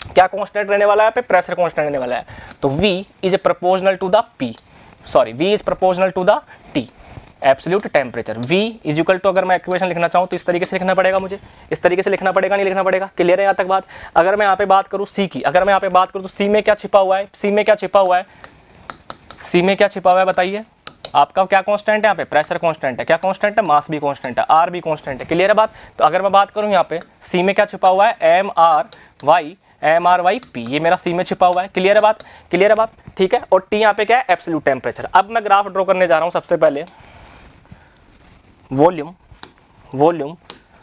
क्या कांस्टेंट रहने वाला है पे, प्रेशर कांस्टेंट रहने वाला है। तो V is proportional to the V is proportional to the T absolute temperature. V is equal to, अगर मैं इक्वेशन लिखना चाहूँ तो इस तरीके से लिखना पड़ेगा मुझे, इस तरीके से लिखना पड़ेगा, नहीं लिखना पड़ेगा। क्लियर है यहाँ तक बात। अगर मैं यहाँ पे बात करूँ C की, तो C में क्या छिपा हुआ है, बताइए। आपका क्या कांस्टेंट है यहाँ पे, प्रेशर कांस्टेंट है। क्या कांस्टेंट है, मास भी कांस्टेंट है, R भी कांस्टेंट है। क्लियर है बात। तो अगर मैं बात करूँ यहाँ पे C में क्या छिपा हुआ है, MRY P, ये मेरा C में छिपा हुआ है। क्लियर है बात, ठीक है। और T यहाँ पे क्या है, एब्सोल्यूट टेम्परेचर। अब मैं ग्राफ ड्रॉ करने जा रहा हूँ। सबसे पहले वॉल्यूम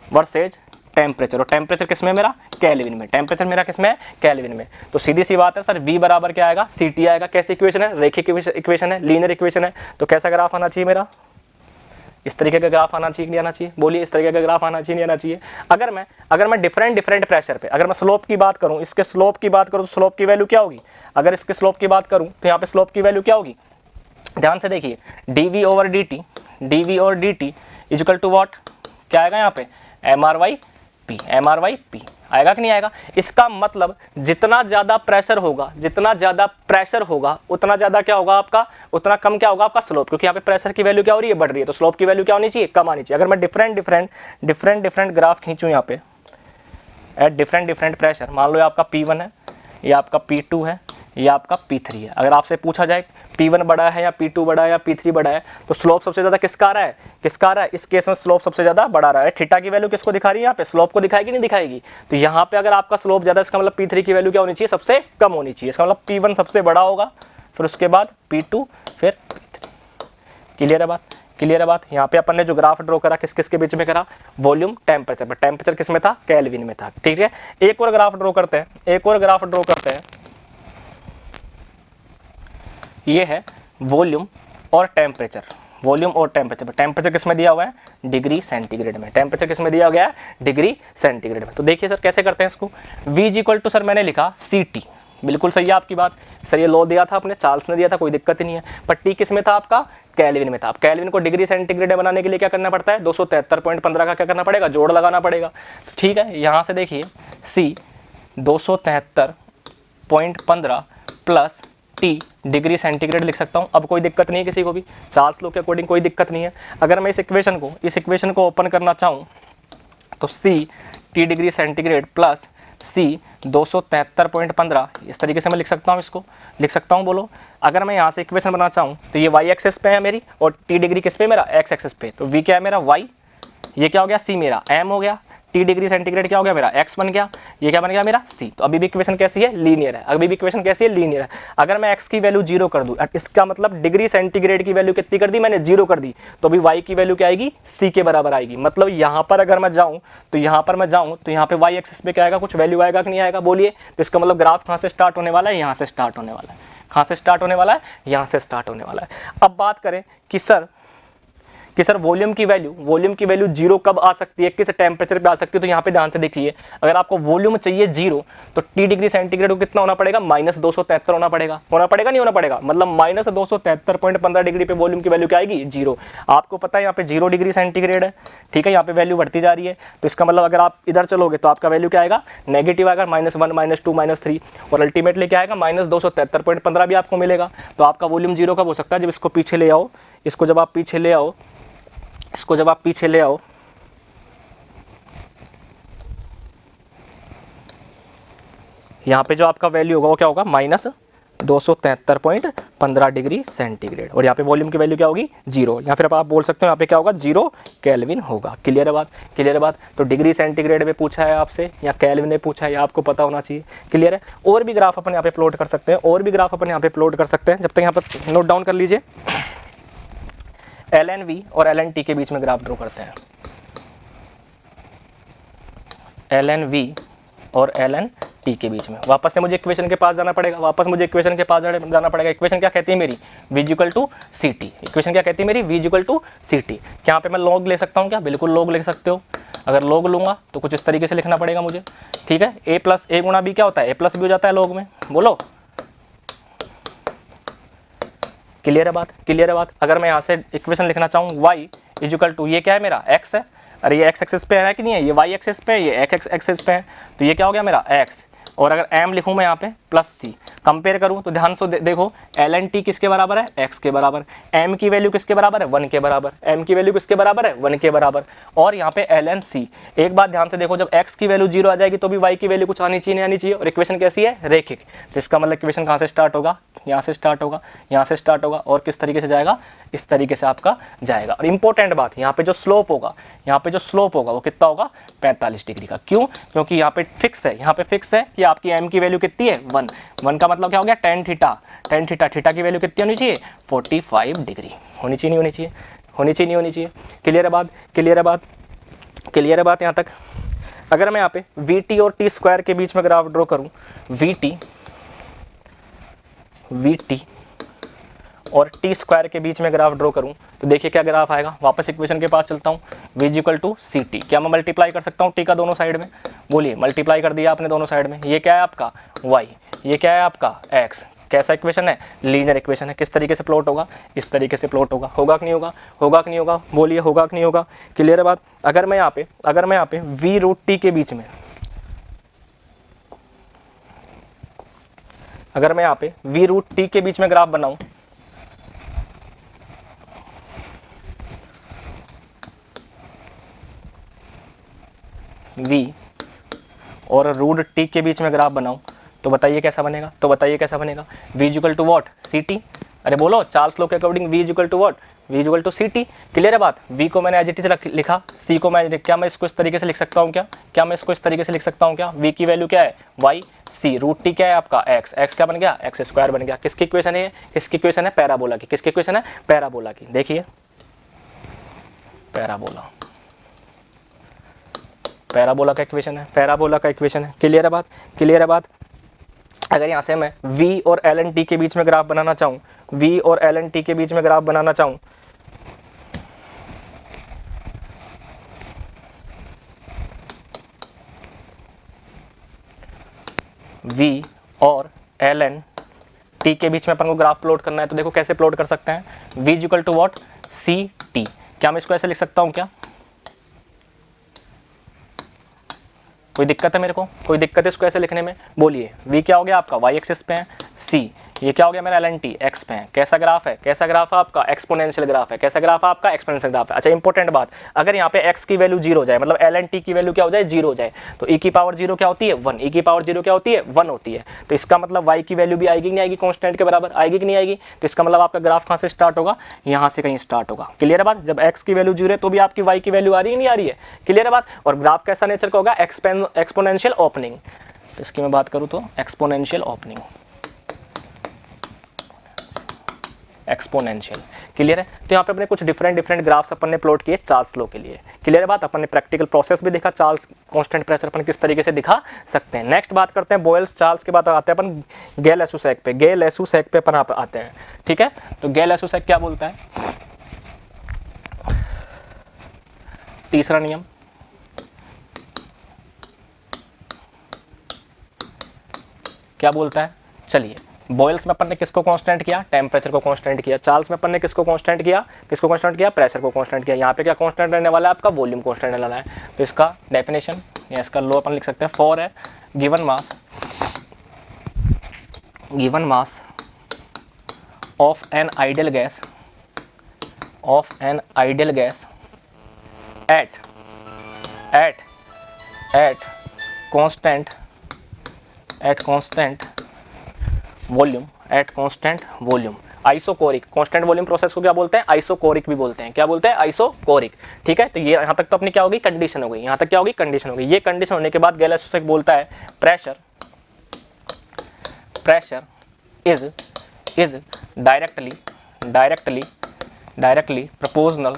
वर्सेज टेम्परेचर, और टेम्परेचर किस में, मेरा केल्विन में। टेम्परेचर मेरा किस में है, केल्विन में। तो सीधी सी बात है सर, V बराबर क्या आएगा, CT आएगा। कैसी इक्वेशन है, रेखिक इक्वेशन है, लीनियर इक्वेशन है। तो कैसा ग्राफ आना चाहिए मेरा, इस तरीके का ग्राफ आना चाहिए, नहीं आना चाहिए, बोलिए। इस तरीके का ग्राफ आना चाहिए, नहीं आना चाहिए। अगर मैं डिफरेंट प्रेशर पे, अगर मैं स्लोप की बात करूं, इसके स्लोप की बात करूं तो स्लोप की वैल्यू क्या होगी। अगर इसके स्लोप की बात करूं तो यहाँ पे स्लोप की वैल्यू क्या होगी, ध्यान से देखिए, dv और dt is equal to what, क्या आएगा यहाँ पे, MRY P आएगा कि नहीं आएगा। इसका मतलब जितना ज्यादा प्रेशर होगा, उतना ज्यादा क्या होगा आपका, उतना कम क्या होगा आपका स्लोप, क्योंकि यहाँ पे प्रेशर की वैल्यू क्या हो रही है, बढ़ रही है। तो स्लोप की वैल्यू क्या होनी चाहिए, कम आनी चाहिए। अगर मैं डिफरेंट ग्राफ खींचूं यहाँ पे एट डिफरेंट प्रेशर, मान लो ये आपका P1 है, ये आपका P2 है, ये आपका P3 है। अगर आपसे पूछा जाए P1 बड़ा है या P2 बड़ा है या P3 बड़ा है, तो स्लोप सबसे ज़्यादा किसका आ रहा है, किसका आ रहा है, इस केस में स्लोप सबसे ज़्यादा बढ़ा रहा है। थीटा की वैल्यू किसको दिखा रही है यहाँ पे, स्लोप को दिखाएगी नहीं दिखाएगी। तो यहाँ पे अगर आपका स्लोप ज़्यादा, इसका मतलब P3 की वैल्यू क्या होनी चाहिए, सबसे कम होनी चाहिए। इसका मतलब P1 सबसे बड़ा होगा, फिर उसके बाद P2, फिर P3। क्लियर है बात, क्लियर है बात। यहाँ पे अपन ने जो ग्राफ ड्रॉ करा किस किस के बीच में करा, वॉल्यूम टेम्परेचर में। टेम्परेचर किस में था, केल्विन में था। ठीक है, एक और ग्राफ ड्रॉ करते हैं, एक और ग्राफ ड्रॉ करते हैं। ये है वॉल्यूम और टेम्परेचर, वॉल्यूम और टेम्परेचर। टेम्परेचर किस में दिया हुआ है, डिग्री सेंटीग्रेड में। टेम्परेचर किस में दिया गया है, डिग्री सेंटीग्रेड में। तो देखिए सर कैसे करते हैं इसको, V is equal to, sir मैंने लिखा CT, बिल्कुल सही है आपकी बात। सर ये लॉ दिया था आपने, चार्ल्स ने दिया था, कोई दिक्कत ही नहीं है। पर T किस में था आपका, केल्विन में था। अब केल्विन को डिग्री सेंटीग्रेड बनाने के लिए क्या करना पड़ता है, 273.15 का क्या करना पड़ेगा, जोड़ लगाना पड़ेगा। तो ठीक है, यहाँ से देखिए C 273.15 plus T degree centigrade लिख सकता हूँ। अब कोई दिक्कत नहीं है किसी को भी, चार्ल्स लॉ के अकॉर्डिंग कोई दिक्कत नहीं है। अगर मैं इस इक्वेशन को ओपन करना चाहूँ तो C T degree centigrade plus C 273.15 इस तरीके से मैं लिख सकता हूँ, इसको लिख सकता हूँ, बोलो। अगर मैं यहाँ से इक्वेशन बनाना चाहूँ तो ये y एक्सेस पे है मेरी, और T डिग्री किस पे, मेरा x एक्सेस पे। तो V क्या है मेरा, y, ये क्या हो गया, C मेरा m हो गया, T डिग्री सेंटीग्रेड क्या हो गया मेरा, x बन गया, ये क्या बन गया मेरा C। तो अभी भी इक्वेशन कैसी है, लीनियर है। अभी भी इक्वेशन कैसी है, लीनियर है। अगर मैं x की वैल्यू 0 कर दूँ, इसका मतलब डिग्री सेंटीग्रेड की वैल्यू कितनी कर दी मैंने, 0 कर दी, तो अभी y की वैल्यू क्या आएगी, C के बराबर आएगी। मतलब यहाँ पर अगर मैं जाऊँ तो यहाँ पे y एक्सिस पे क्या आएगा, कुछ वैल्यू आएगा कि नहीं आएगा, बोलिए। तो इसका मतलब ग्राफ कहाँ से स्टार्ट होने वाला है, यहाँ से स्टार्ट होने वाला है। कहाँ से स्टार्ट होने वाला है, यहाँ से स्टार्ट होने वाला है। अब बात करें कि सर वॉल्यूम की वैल्यू 0 कब आ सकती है, किस टेम्परेचर पे आ सकती है। तो यहाँ पे ध्यान से देखिए, अगर आपको वॉल्यूम चाहिए 0 तो T डिग्री सेंटीग्रेड को कितना होना पड़ेगा, -273 होना पड़ेगा नहीं होना पड़ेगा। मतलब -273.15 डिग्री पे वॉल्यूम की वैल्यू क्या आएगी, 0। आपको पता है यहाँ पे 0 डिग्री सेंटीग्रेड है, ठीक है, यहाँ पे वैल्यू बढ़ती जा रही है। तो इसका मतलब अगर आप इधर चलोगे तो आपका वैल्यू क्या आएगा, नेगेटिव आएगा, -1, -2, -3, और अल्टीमेटली क्या आएगा, -273.15 भी आपको मिलेगा। तो आपका वॉल्यूम 0 कब हो सकता है, जब इसको पीछे ले आओ, इसको जब आप पीछे ले आओ, यहाँ पे जो आपका वैल्यू होगा वो क्या होगा, -273.15 डिग्री सेंटीग्रेड, और यहाँ पे वॉल्यूम की वैल्यू क्या होगी, 0, या फिर आप बोल सकते हो यहाँ पे क्या होगा, 0 केल्विन होगा। क्लियर है बात, क्लियर है बात। तो डिग्री सेंटीग्रेड में पूछा है आपसे या केल्विन में पूछा है, आपको पता होना चाहिए। क्लियर है। और भी ग्राफ अपन यहाँ पे प्लॉट कर सकते हैं, जब तक यहाँ पर नोट डाउन कर लीजिए। LNV और LNT के बीच में ग्राफ ड्रॉ करते हैं। LNV और LNT के बीच में वापस से मुझे इक्वेशन के पास जाना पड़ेगा, इक्वेशन क्या कहती है मेरी, V equal to CT। Equation क्या कहती है मेरी, V इक्वल टू CT। क्या यहाँ पे मैं लॉग ले सकता हूँ क्या, बिल्कुल लॉग ले सकते हो। अगर लॉग लूंगा तो कुछ इस तरीके से लिखना पड़ेगा मुझे, ठीक है। A + A × B क्या होता है, A + B हो जाता है लॉग में, बोलो। क्लियर है बात। अगर मैं यहाँ से इक्वेशन लिखना चाहूँ, y इज इक्वल टू, ये क्या है मेरा, x है, अरे ये x एक्सिस पे है कि नहीं है, ये y एक्सिस पे है, ये x एक्सिस पे है, तो ये क्या हो गया मेरा x। और अगर m लिखूँ मैं यहाँ पे +c, कंपेयर करूँ तो ध्यान से देखो, LNT किसके बराबर है, x के बराबर। m की वैल्यू किसके बराबर है, 1 के बराबर। और यहाँ पे LNC, एक बात ध्यान से देखो, जब x की वैल्यू 0 आ जाएगी तो भी y की वैल्यू कुछ आनी चाहिए, नहीं आनी चाहिए। और इक्वेशन कैसी है, रेखिक। तो इसका मतलब इक्वेशन कहाँ से स्टार्ट होगा, यहाँ से स्टार्ट होगा, और किस तरीके से जाएगा, इस तरीके से आपका जाएगा। और इंपॉर्टेंट बात, यहाँ पे जो स्लोप होगा वो कितना होगा, 45 डिग्री का। क्यों, क्योंकि यहाँ पे फिक्स है कि आपकी m की वैल्यू कितनी है, 1 का मतलब क्या हो गया, tan थीटा की वैल्यू कितनी होनी चाहिए, 45 डिग्री होनी चाहिए। क्लियर है बात यहाँ तक। अगर मैं यहाँ पे VT और T स्क्वायर के बीच में ग्राफ ड्रॉ करूँ, VT और T स्क्वायर के बीच में ग्राफ ड्रॉ करूं तो देखिए क्या ग्राफ आएगा। वापस इक्वेशन के पास चलता हूं, V इक्वल टू CT। क्या मैं मल्टीप्लाई कर सकता हूं T का दोनों साइड में, बोलिए। मल्टीप्लाई कर दिया आपने दोनों साइड में, ये क्या है आपका y, ये क्या है आपका x। कैसा इक्वेशन है, लीनियर इक्वेशन है। किस तरीके से प्लॉट होगा, इस तरीके से प्लॉट होगा कि नहीं होगा, बोलिए, होगा कि नहीं होगा। क्लियर है बात। अगर मैं यहाँ पे V√T के बीच में, अगर मैं यहाँ पे V√T के बीच में ग्राफ बनाऊं, V और √T के बीच में ग्राफ बनाऊं तो बताइए कैसा बनेगा, V equal to what, CT, अरे बोलो, चार्ल्स लॉ के according V is equal to what, V is equal to CT। Clear है बात। V को मैंने एज इट इज लिखा, C को मैं क्या मैं इसको इस तरीके से लिख सकता हूँ क्या मैं इसको इस तरीके से लिख सकता हूँ क्या? V की वैल्यू क्या है y, C रूट T क्या है आपका x, x क्या बन गया x स्क्वायर बन गया। किसकी इक्वेशन है? किसकी इक्वेशन है? पैराबोला की। किसकी इक्वेशन है? पैराबोला की। देखिए पैराबोला, पैराबोला का इक्वेशन है, पैराबोला का इक्वेशन है। क्लियर है बात, क्लियर है बात। अगर यहाँ से मैं V और ln t के बीच में ग्राफ बनाना चाहूँ, V और ln t के बीच में ग्राफ बनाना चाहूँ, V और ln t के बीच में अपन को ग्राफ प्लॉट करना है, तो देखो कैसे प्लॉट कर सकते हैं। V is equal to what, CT। क्या मैं इसको ऐसे लिख सकता हूँ क्या? कोई दिक्कत है मेरे को? कोई दिक्कत है इसको ऐसे लिखने में? बोलिए। V क्या हो गया आपका y एक्सिस पे है, C ये क्या हो गया मेरा ln t x पे है। कैसा ग्राफ है? कैसा ग्राफ है आपका? एक्सपोनेंशियल ग्राफ है। कैसा ग्राफ है आपका? एक्सपोनेंशियल ग्राफ है। अच्छा इंपॉर्टेंट बात, अगर यहाँ पे x की वैल्यू 0 हो जाए, मतलब ln t की वैल्यू क्या हो जाए? 0 हो जाए, तो e की पावर 0 क्या होती है? 1। e की पावर 0 क्या होती है? 1 होती है। तो इसका मतलब y की वैल्यू भी आएगी नहीं आएगी? कांस्टेंट के बराबर आएगी कि नहीं आएगी? तो इसका मतलब आपका ग्राफ कहाँ से स्टार्ट होगा? यहाँ से कहीं स्टार्ट होगा। क्लियर है बात। जब x की वैल्यू 0 है तो भी आपकी y की वैल्यू आ रही है नहीं आ रही है? क्लियर है बात। और ग्राफ कैसा नेचर का होगा? Exponential opening. तो इसकी मैं बात करूँ तो एक्सपोनेंशियल ओपनिंग, एक्सपोनेंशियल। क्लियर है। तो यहाँ पे अपने कुछ डिफरेंट ग्राफ्स अपन ने प्लॉट किए चार्ल्स लॉ के लिए। क्लियर है बात। अपन ने प्रैक्टिकल प्रोसेस भी देखा, चार्ल्स कांस्टेंट प्रेशर अपन किस तरीके से दिखा सकते हैं। नेक्स्ट बात करते हैं बॉयल्स चार्ल्स के बाद आते हैं अपन गैल-लेसुसैक पे। गैल-लेसुसैक पे अपन आते हैं। ठीक है। तो गैल-लेसुसैक क्या बोलता है? तीसरा नियम, क्या बोलता है? चलिए, बॉयल्स में अपन ने किसको कांस्टेंट किया? टेम्परेचर को कांस्टेंट किया। चार्ल्स में अपन ने किसको कांस्टेंट किया? किसको कांस्टेंट किया? प्रेशर को कांस्टेंट किया। यहाँ पे क्या कांस्टेंट रहने वाला है आपका? वॉल्यूम कांस्टेंट रहने वाला है। तो इसका डेफिनेशन या इसका लॉ अपन लिख सकते हैं। फॉर है given mass of an ideal gas at constant volume, isochoric. Constant volume process को क्या बोलते हैं? आइसोकोरिक भी बोलते हैं। क्या बोलते हैं? आइसोकोरिक। ठीक है। तो ये यहाँ तक तो अपनी क्या होगी? कंडीशन हो गई। यहाँ तक क्या होगी? कंडीशन हो गई। ये कंडीशन होने के बाद गैल-लेसुसैक बोलता है pressure is directly proportional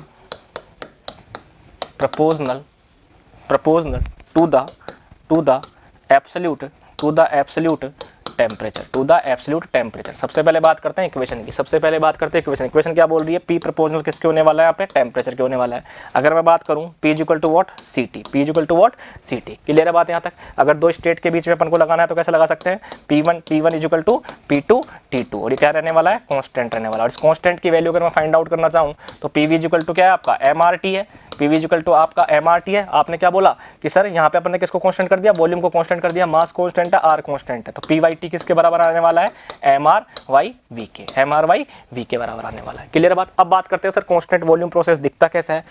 to the absolute temperature. सबसे पहले बात करते हैं इक्वेशन की। इक्वेशन क्या बोल रही है? P प्रोपोर्शनल किसके होने वाला है? यहाँ पे टेम्परेचर के होने वाला है। अगर मैं बात करूँ P is equal to what, CT। Clear है बात यहाँ तक। अगर दो स्टेट के बीच में अपन को लगाना है तो कैसे लगा सकते हैं? P1 is equal to P2 T2। और ये क्या रहने वाला है? कांस्टेंट रहने वाला है। और इस कांस्टेंट की वैल्यू अगर मैं फाइंड आउट करना चाहूँ तो PV इज इक्वल टू क्या है आपका? MRT है। PV इज इक्वल टू आपका MRT है। आपने क्या बोला कि सर यहाँ पे अपन ने किसको कांस्टेंट कर दिया? वॉल्यूम को कांस्टेंट कर दिया। मास कांस्टेंट है, R कांस्टेंट है, तो P/T किसके बराबर आने वाला है? MR/V के बराबर आने वाला है। क्लियर है बात। अब बात करते हैं सर कांस्टेंट वॉल्यूम प्रोसेस दिखता कैसा है?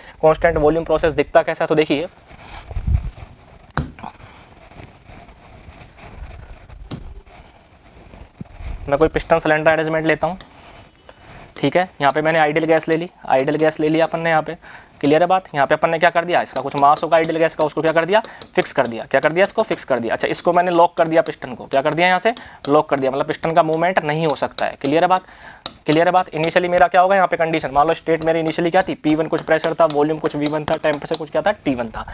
तो देखिए मैं कोई पिस्टन सिलेंडर अरेंजमेंट लेता हूँ। ठीक है। यहाँ पे मैंने आइडियल गैस ले ली अपन ने यहाँ पे। क्लियर है बात। यहाँ पे अपन ने क्या कर दिया? इसका कुछ मास होगा आइडियल गैस का, उसको क्या कर दिया? फिक्स कर दिया। इसको फिक्स कर दिया। अच्छा, इसको मैंने लॉक कर दिया, पिस्टन को क्या कर दिया? यहाँ से लॉक कर दिया, मतलब पिस्टन का मूवमेंट नहीं हो सकता है। क्लियर है बात। इनिशियली मेरा क्या होगा यहाँ पे कंडीशन? मान लो स्टेट मेरी इनिशियली क्या थी? P1 कुछ प्रेशर था, वॉल्यूम कुछ V1 था, टेम्परेचर कुछ क्या था? T1 था।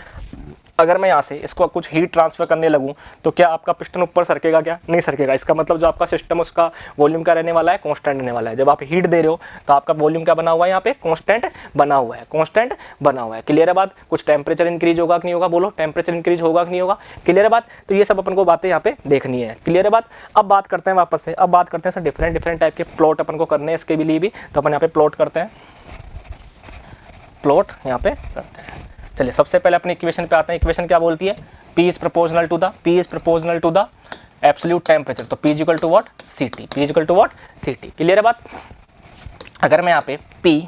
अगर मैं यहाँ से इसको कुछ हीट ट्रांसफर करने लगूँ तो क्या आपका पिस्टन ऊपर सरकेगा? क्या नहीं सरकेगा। इसका मतलब जो आपका सिस्टम उसका वॉल्यूम क्या रहने वाला है? कांस्टेंट रहने वाला है। जब आप हीट दे रहे हो तो आपका वॉल्यूम क्या बना हुआ है? यहाँ पे कांस्टेंट बना हुआ है। क्लियर है बात। कुछ टेम्परेचर इंक्रीज होगा कि नहीं होगा? बोलो, टेम्परेचर इंक्रीज होगा कि नहीं होगा? क्लियर है बात। तो ये सब अपन को बातें यहाँ पे देखनी है। क्लियर है बात। अब बात करते हैं वापस से, सर डिफरेंट टाइप के प्लॉट अपन को करने हैं इसके लिए भी। तो अपन यहाँ पे प्लॉट करते हैं। चलिए सबसे पहले अपनी इक्वेशन पे आते हैं। इक्वेशन क्या बोलती है? P is proportional to the absolute temperature. तो P is equal to what? CT। Clear है बात। अगर मैं यहाँ पे P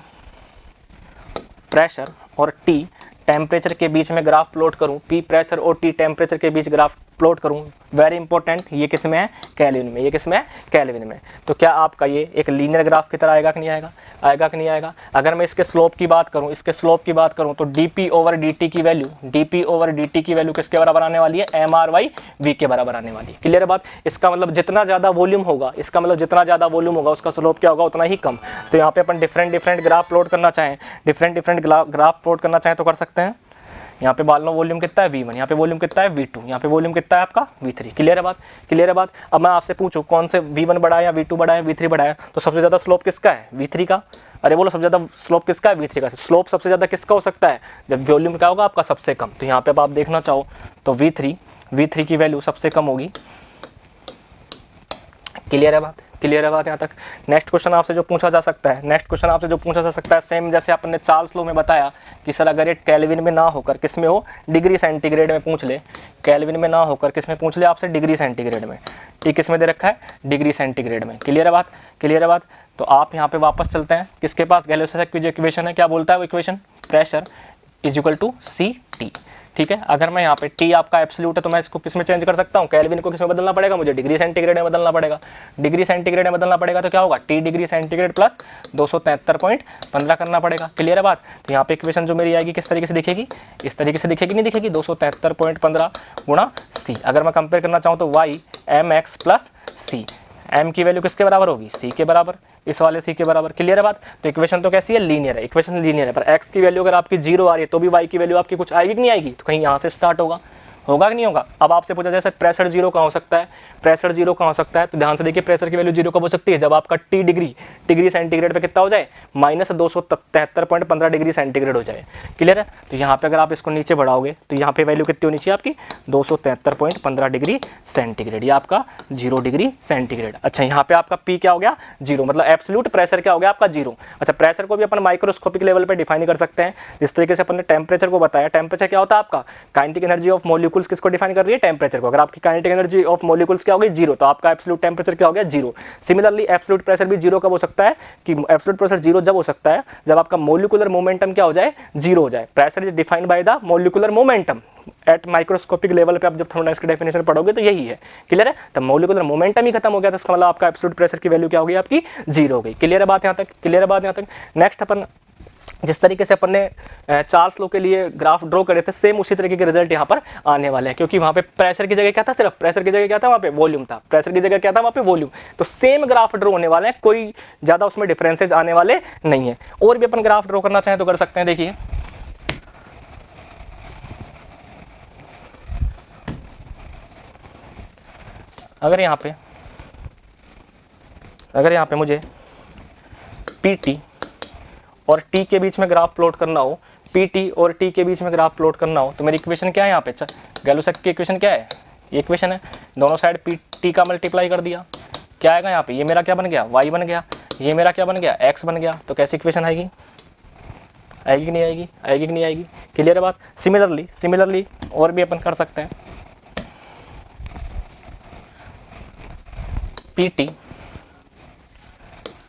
प्रेशर और T टेम्परेचर के बीच में ग्राफ प्लॉट करूँ, P प्रेशर और T टेम्परेचर के बीच ग्राफ प्लॉट करूँ, वेरी इंपॉर्टेंट, ये किस में है, केल्विन में, ये किस में है, केल्विन में, तो क्या आपका ये एक लीनियर ग्राफ की तरह आएगा कि नहीं आएगा, आएगा कि नहीं आएगा। अगर मैं इसके स्लोप की बात करूँ, इसके स्लोप की बात करूँ तो dp/dt की वैल्यू, dp/dt की वैल्यू किसके बराबर आने वाली है, mr/v के बराबर आने वाली है। क्लियर है बात। इसका मतलब जितना ज़्यादा वॉल्यूम होगा, इसका मतलब जितना ज़्यादा वॉल्यूम होगा उसका स्लोप क्या होगा, उतना ही कम। तो यहाँ पे अपन डिफरेंट ग्राफ प्लॉट करना चाहें, डिफरेंट ग्राफ प्लॉट करना चाहें तो कर सकते हैं। यहाँ पे मान लो वॉल्यूम कितना है V1, यहाँ पे वॉल्यूम कितना है V2, यहाँ पे वॉल्यूम कितना है आपका V3। क्लियर है बात, क्लियर है बात। अब मैं आपसे पूछूं कौन से V1 बड़ा है या V2 बड़ा है, V3 बड़ा है, तो सबसे ज़्यादा स्लोप किसका है, V3 का। अरे बोलो सबसे ज़्यादा स्लोप किसका है, V3 का। स्लोप सबसे ज़्यादा किसका हो सकता है, जब वॉल्यूम क्या होगा आपका सबसे कम। तो यहाँ पे अब आप देखना चाहो तो V3 की वैल्यू सबसे कम होगी। क्लियर है बात, क्लियर है बात यहाँ तक। नेक्स्ट क्वेश्चन आपसे जो पूछा जा सकता है, नेक्स्ट क्वेश्चन आपसे जो पूछा जा सकता है, सेम जैसे आपने चार्ल्स लॉ में बताया कि सर अगर ये केल्विन में ना होकर किस में हो, डिग्री सेंटीग्रेड में पूछ ले, केल्विन में ना होकर किस में पूछ ले आपसे, डिग्री सेंटीग्रेड में। ठीक, किस में दे रखा है, डिग्री सेंटीग्रेड में। क्लियर है बात, क्लियर है बात। तो आप यहाँ पे वापस चलते हैं किसके पास, गैलोस की जो इक्वेशन है, क्या बोलता है वो equation, pressure is equal to CT। ठीक है, अगर मैं यहाँ पे T आपका एब्सोल्यूट है तो मैं इसको किस में चेंज कर सकता हूँ, केल्विन को किस में बदलना पड़ेगा, मुझे डिग्री सेंटीग्रेड में बदलना पड़ेगा। डिग्री सेंटीग्रेड में बदलना पड़ेगा तो क्या होगा, T डिग्री सेंटीग्रेड प्लस 273.15 करना पड़ेगा। क्लियर है बात। तो यहाँ पे इक्वेशन जो मेरी आएगी किस तरीके से दिखेगी, इस तरीके से दिखेगी, नहीं दिखेगी, 273.15 गुणा C। अगर मैं कंपेयर करना चाहूँ तो y mx plus C, m की वैल्यू किसके बराबर होगी, C के बराबर, इस वाले C के बराबर। क्लियर है बात। तो इक्वेशन तो कैसी है, लीनियर है, इक्वेशन लीनियर है। पर x की वैल्यू अगर आपकी 0 आ रही है तो भी y की वैल्यू आपकी कुछ आएगी कि नहीं आएगी, तो कहीं यहाँ से स्टार्ट होगा कि नहीं होगा। अब आपसे पूछा जैसे प्रेशर 0 कहाँ हो सकता है, प्रेशर 0 कहाँ हो सकता है, तो ध्यान से देखिए प्रेशर की वैल्यू 0 कब हो सकती है, जब आपका T डिग्री सेंटीग्रेड पे कितना हो जाए, -273.15 डिग्री सेंटीग्रेड हो जाए। क्लियर है। तो यहाँ पे अगर आप इसको नीचे बढ़ाओगे तो यहाँ पे वैल्यू कितनी होनी चाहिए आपकी, 273.15 डिग्री सेंटीग्रेड, ये आपका 0 डिग्री सेंटीग्रेड। अच्छा, यहाँ पे आपका P क्या हो गया, 0, मतलब एब्सोल्यूट प्रेशर क्या हो गया आपका 0। अच्छा, प्रेशर को भी अपन माइक्रोस्कोपिक लेवल पे डिफाइन कर सकते हैं, जिस तरीके से अपन ने टेम्परेचर को बताया। टेम्परेचर क्या होता है आपका, काइनेटिक एनर्जी ऑफ मॉलिक्यूल्स किसको डिफाइन कर रही है, टेम्परेचर को। अगर आपकी काइनेटिक एनर्जी ऑफ मॉलिक्यूल्स क्या हो गई 0, तो आपका एब्सोल्यूट टेम्परेचर क्या हो गया 0। सिमिलरली एब्सोल्यूट प्रेशर भी 0 कब हो सकता है, कि एब्सोल्यूट प्रेशर 0 जब हो सकता है जब आपका मॉलिक्यूलर मोमेंटम क्या हो जाए, 0 हो जाए। Pressure is defined by the molecular momentum at microscopic level पे। आप जब थर्मोडायनामिक्स की डेफिनेशन पढ़ोगे तो यही है। क्लियर है। तो मॉलिक्यूलर मोमेंटम ही खत्म हो गया, तो इसका मतलब आपका एब्सोल्यूट प्रेशर की वैल्यू क्या हो गई आपकी 0 हो गई। क्लियर है बात यहाँ तक, क्लियर है बात यहाँ तक। नेक्स्ट अपन जिस तरीके से अपन ने चार्ल्स लॉ के लिए ग्राफ ड्रॉ करे थे, सेम उसी तरीके के रिजल्ट यहाँ पर आने वाले हैं, क्योंकि वहाँ पे प्रेशर की जगह क्या था, सिर्फ प्रेशर की जगह क्या था, वहाँ पे वॉल्यूम था। प्रेशर की जगह क्या था, वहाँ पे वॉल्यूम। तो सेम ग्राफ ड्रॉ होने वाले हैं, कोई ज़्यादा उसमें डिफरेंसेज आने वाले नहीं है। और भी अपन ग्राफ ड्रॉ करना चाहें तो कर सकते हैं। देखिए अगर यहाँ पे मुझे PT और T के बीच में ग्राफ प्लॉट करना हो, PT और T के बीच में ग्राफ प्लॉट करना हो, तो मेरी इक्वेशन क्या है यहाँ पे, गैलोस की इक्वेशन क्या है, ये इक्वेशन है। दोनों साइड PT का मल्टीप्लाई कर दिया, क्या आएगा यहाँ पे, ये मेरा क्या बन गया, y बन गया, ये मेरा क्या बन गया, x बन गया। तो कैसी इक्वेशन आएगी, आएगी कि नहीं आएगी, आएगी कि नहीं आएगी। क्लियर है बात। सिमिलरली और भी अपन कर सकते हैं।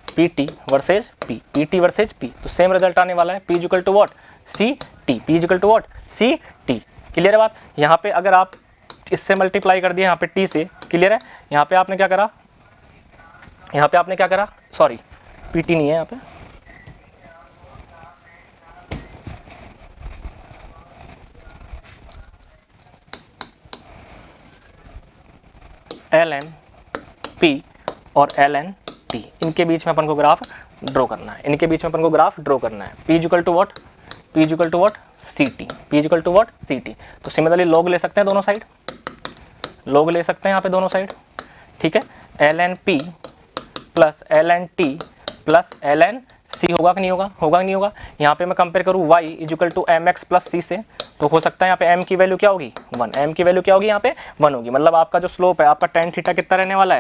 PT versus P, PT versus P, तो सेम रिजल्ट आने वाला है। P is equal to what, CT, P is equal to what, CT। Clear है बात। यहाँ पे अगर आप इससे मल्टीप्लाई कर दिया यहाँ पे T से, क्लियर है। यहाँ पे आपने क्या करा, सॉरी PT नहीं है यहाँ पे, ln P और ln T, इनके बीच में अपन को ग्राफ ड्रॉ करना है, P is equal to what, CT, P is equal to what, CT। तो सिमिलरली लॉग ले सकते हैं दोनों साइड, यहाँ पे दोनों साइड। ठीक है, ln P plus ln T plus ln C होगा कि नहीं होगा, यहाँ पे मैं कंपेयर करूँ y is equal to mx plus C से, तो हो सकता है यहाँ पे m की वैल्यू क्या होगी 1, m की वैल्यू क्या होगी यहाँ पे 1 होगी। मतलब आपका जो स्लोप है आपका tan थीटा कितना रहने वाला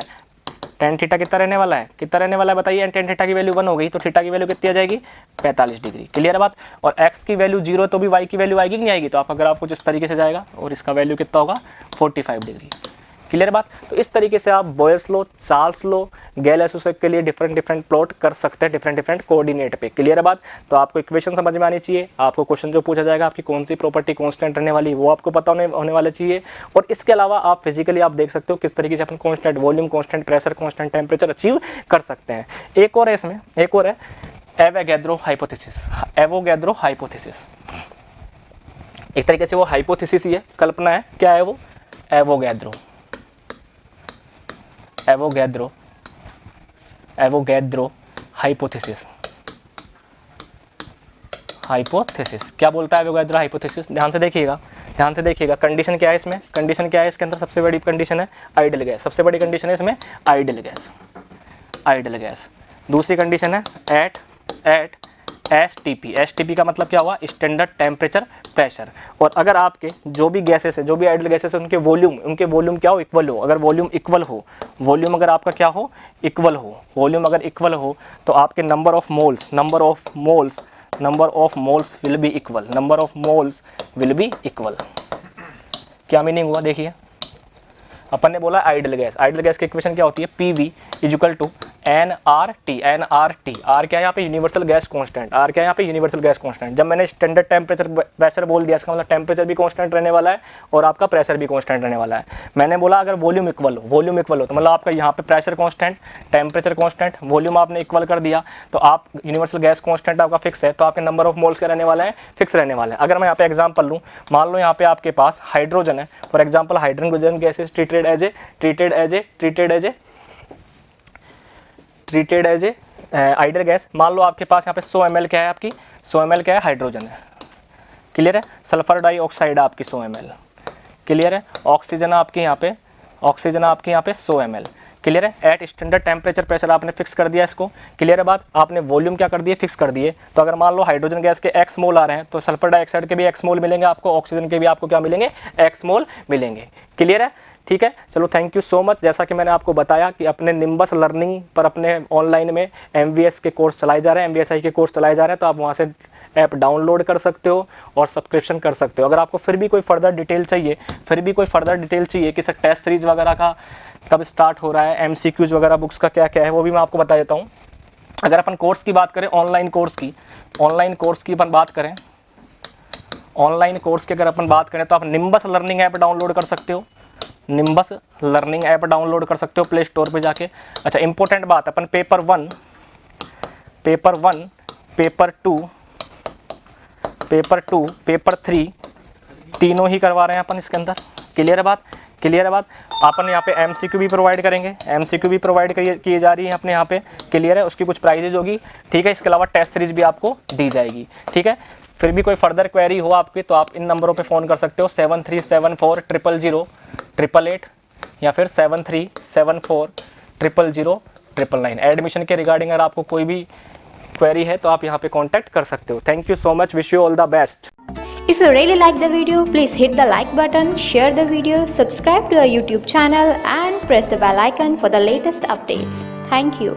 है, कितना रहने वाला है बताइए। tan थीटा की वैल्यू 1 हो गई तो थीटा की वैल्यू कितनी आ जाएगी 45 डिग्री। क्लियर है बात। और x की वैल्यू 0 तो भी y की वैल्यू आएगी कि नहीं आएगी, तो आपका ग्राफ कुछ इस तरीके से जाएगा और इसका वैल्यू कितना होगा 45 डिग्री। क्लियर बात। तो इस तरीके से आप बॉयल्स लो, चार्ल्स लो, गैल-लेसुसक के लिए डिफरेंट प्लॉट कर सकते हैं डिफरेंट कोऑर्डिनेट पे। क्लियर बात। तो आपको इक्वेशन समझ में आनी चाहिए, आपको क्वेश्चन जो पूछा जाएगा आपकी कौन सी प्रॉपर्टी कांस्टेंट रहने वाली वो आपको पता होने वाला चाहिए। और इसके अलावा आप फिजिकली आप देख सकते हो किस तरीके से अपन constant volume, constant pressure, constant temperature achieve कर सकते हैं। एक और है इसमें, एक और है एवोगैड्रो हाइपोथेसिस। एवोगैड्रो हाइपोथेसिस एक तरीके से वो हाइपोथेसिस ही है, कल्पना है। क्या है वो? Avogadro hypothesis. क्या बोलता है एवोगैड्रो हाइपोथेसिस? ध्यान से देखिएगा, कंडीशन क्या है इसमें? कंडीशन क्या है इसके अंदर? सबसे बड़ी कंडीशन है आइडल गैस। सबसे बड़ी कंडीशन है इसमें आइडल गैस। दूसरी कंडीशन है एट एसटीपी का मतलब क्या हुआ? Standard temperature pressure. और अगर आपके जो भी गैसेस है, जो भी आइडल गैसेस है, उनके वॉल्यूम क्या हो? इक्वल हो। अगर वॉल्यूम इक्वल हो, वॉल्यूम अगर आपका क्या हो? इक्वल हो। वॉल्यूम अगर इक्वल हो तो आपके number of moles will be equal. क्या मीनिंग हुआ? देखिए, अपन ने बोला आइडल गैस की इक्वेशन क्या होती है? PV equal to nRT। R क्या है यहाँ पे? Universal gas constant. जब मैंने स्टैंडर्ड टेम्परेचर प्रेशर बोल दिया, इसका मतलब टेम्परेचर भी कांस्टेंट रहने वाला है और आपका प्रेशर भी कांस्टेंट रहने वाला है। मैंने बोला अगर वॉल्यूम इक्वल हो तो मतलब आपका यहाँ पे pressure constant, temperature constant, volume आपने इक्वल कर दिया तो आप यूनिवर्सल गैस कांस्टेंट आपका फिक्स है, तो आपके नंबर ऑफ मोल्स क्या रहने वाला है? फिक्स रहने वाला है। अगर मैं यहाँ पे एग्जाम्पल लूँ, मान लो यहाँ पे आपके पास हाइड्रोजन है, for example hydrogen gas is treated as a ideal gas. मान लो आपके पास यहाँ पे 100 ml क्या है? आपकी 100 ml क्या है? हाइड्रोजन है। क्लियर है। सल्फर डाइऑक्साइड आपकी 100 ml। क्लियर है। ऑक्सीजन आपके यहाँ पे 100 ml। क्लियर है। एट स्टैंडर्ड टेम्परेचर प्रेशर आपने फिक्स कर दिया इसको। क्लियर है बात। आपने वॉल्यूम क्या कर दिए? फिक्स कर दिए। तो अगर मान लो हाइड्रोजन गैस के x मोल आ रहे हैं तो सल्फर डाइऑक्साइड के भी x मोल मिलेंगे आपको, ऑक्सीजन के भी आपको क्या मिलेंगे? x मोल मिलेंगे। क्लियर है। ठीक है, चलो थैंक यू सो मच। जैसा कि मैंने आपको बताया कि अपने निम्बस लर्निंग पर अपने ऑनलाइन में MVS के कोर्स चलाए जा रहे हैं, MVSI के कोर्स चलाए जा रहे हैं, तो आप वहाँ से ऐप डाउनलोड कर सकते हो और सब्सक्रिप्शन कर सकते हो। अगर आपको फिर भी कोई फर्दर डिटेल चाहिए कि सर टेस्ट सीरीज वगैरह का कब स्टार्ट हो रहा है, MCQs वगैरह बुक्स का क्या क्या है, वो भी मैं आपको बता देता हूँ। अगर अपन कोर्स की बात करें, ऑनलाइन कोर्स की अपन बात करें, तो आप निम्बस लर्निंग ऐप डाउनलोड कर सकते हो। प्ले स्टोर पे जाके। अच्छा, इंपॉर्टेंट बात, अपन पेपर 1, पेपर 2, पेपर 3 तीनों ही करवा रहे हैं अपन इसके अंदर। क्लियर है बात। अपन यहाँ पे MCQ भी प्रोवाइड करेंगे, की जा रही है अपने यहाँ पे। क्लियर है। उसकी कुछ प्राइजेज होगी। ठीक है। इसके अलावा टेस्ट सीरीज भी आपको दी जाएगी। ठीक है। फिर भी कोई फर्दर क्वेरी हो आपकी तो आप इन नंबरों पे फ़ोन कर सकते हो, 7374000888 या फिर 7374000999। एडमिशन के रिगार्डिंग अगर आपको कोई भी क्वेरी है तो आप यहाँ पे कांटेक्ट कर सकते हो। Thank you so much, wish you all the best. If you really like the video, please hit the like button, share the video, subscribe to our YouTube channel and press the bell icon for the latest updates. Thank you.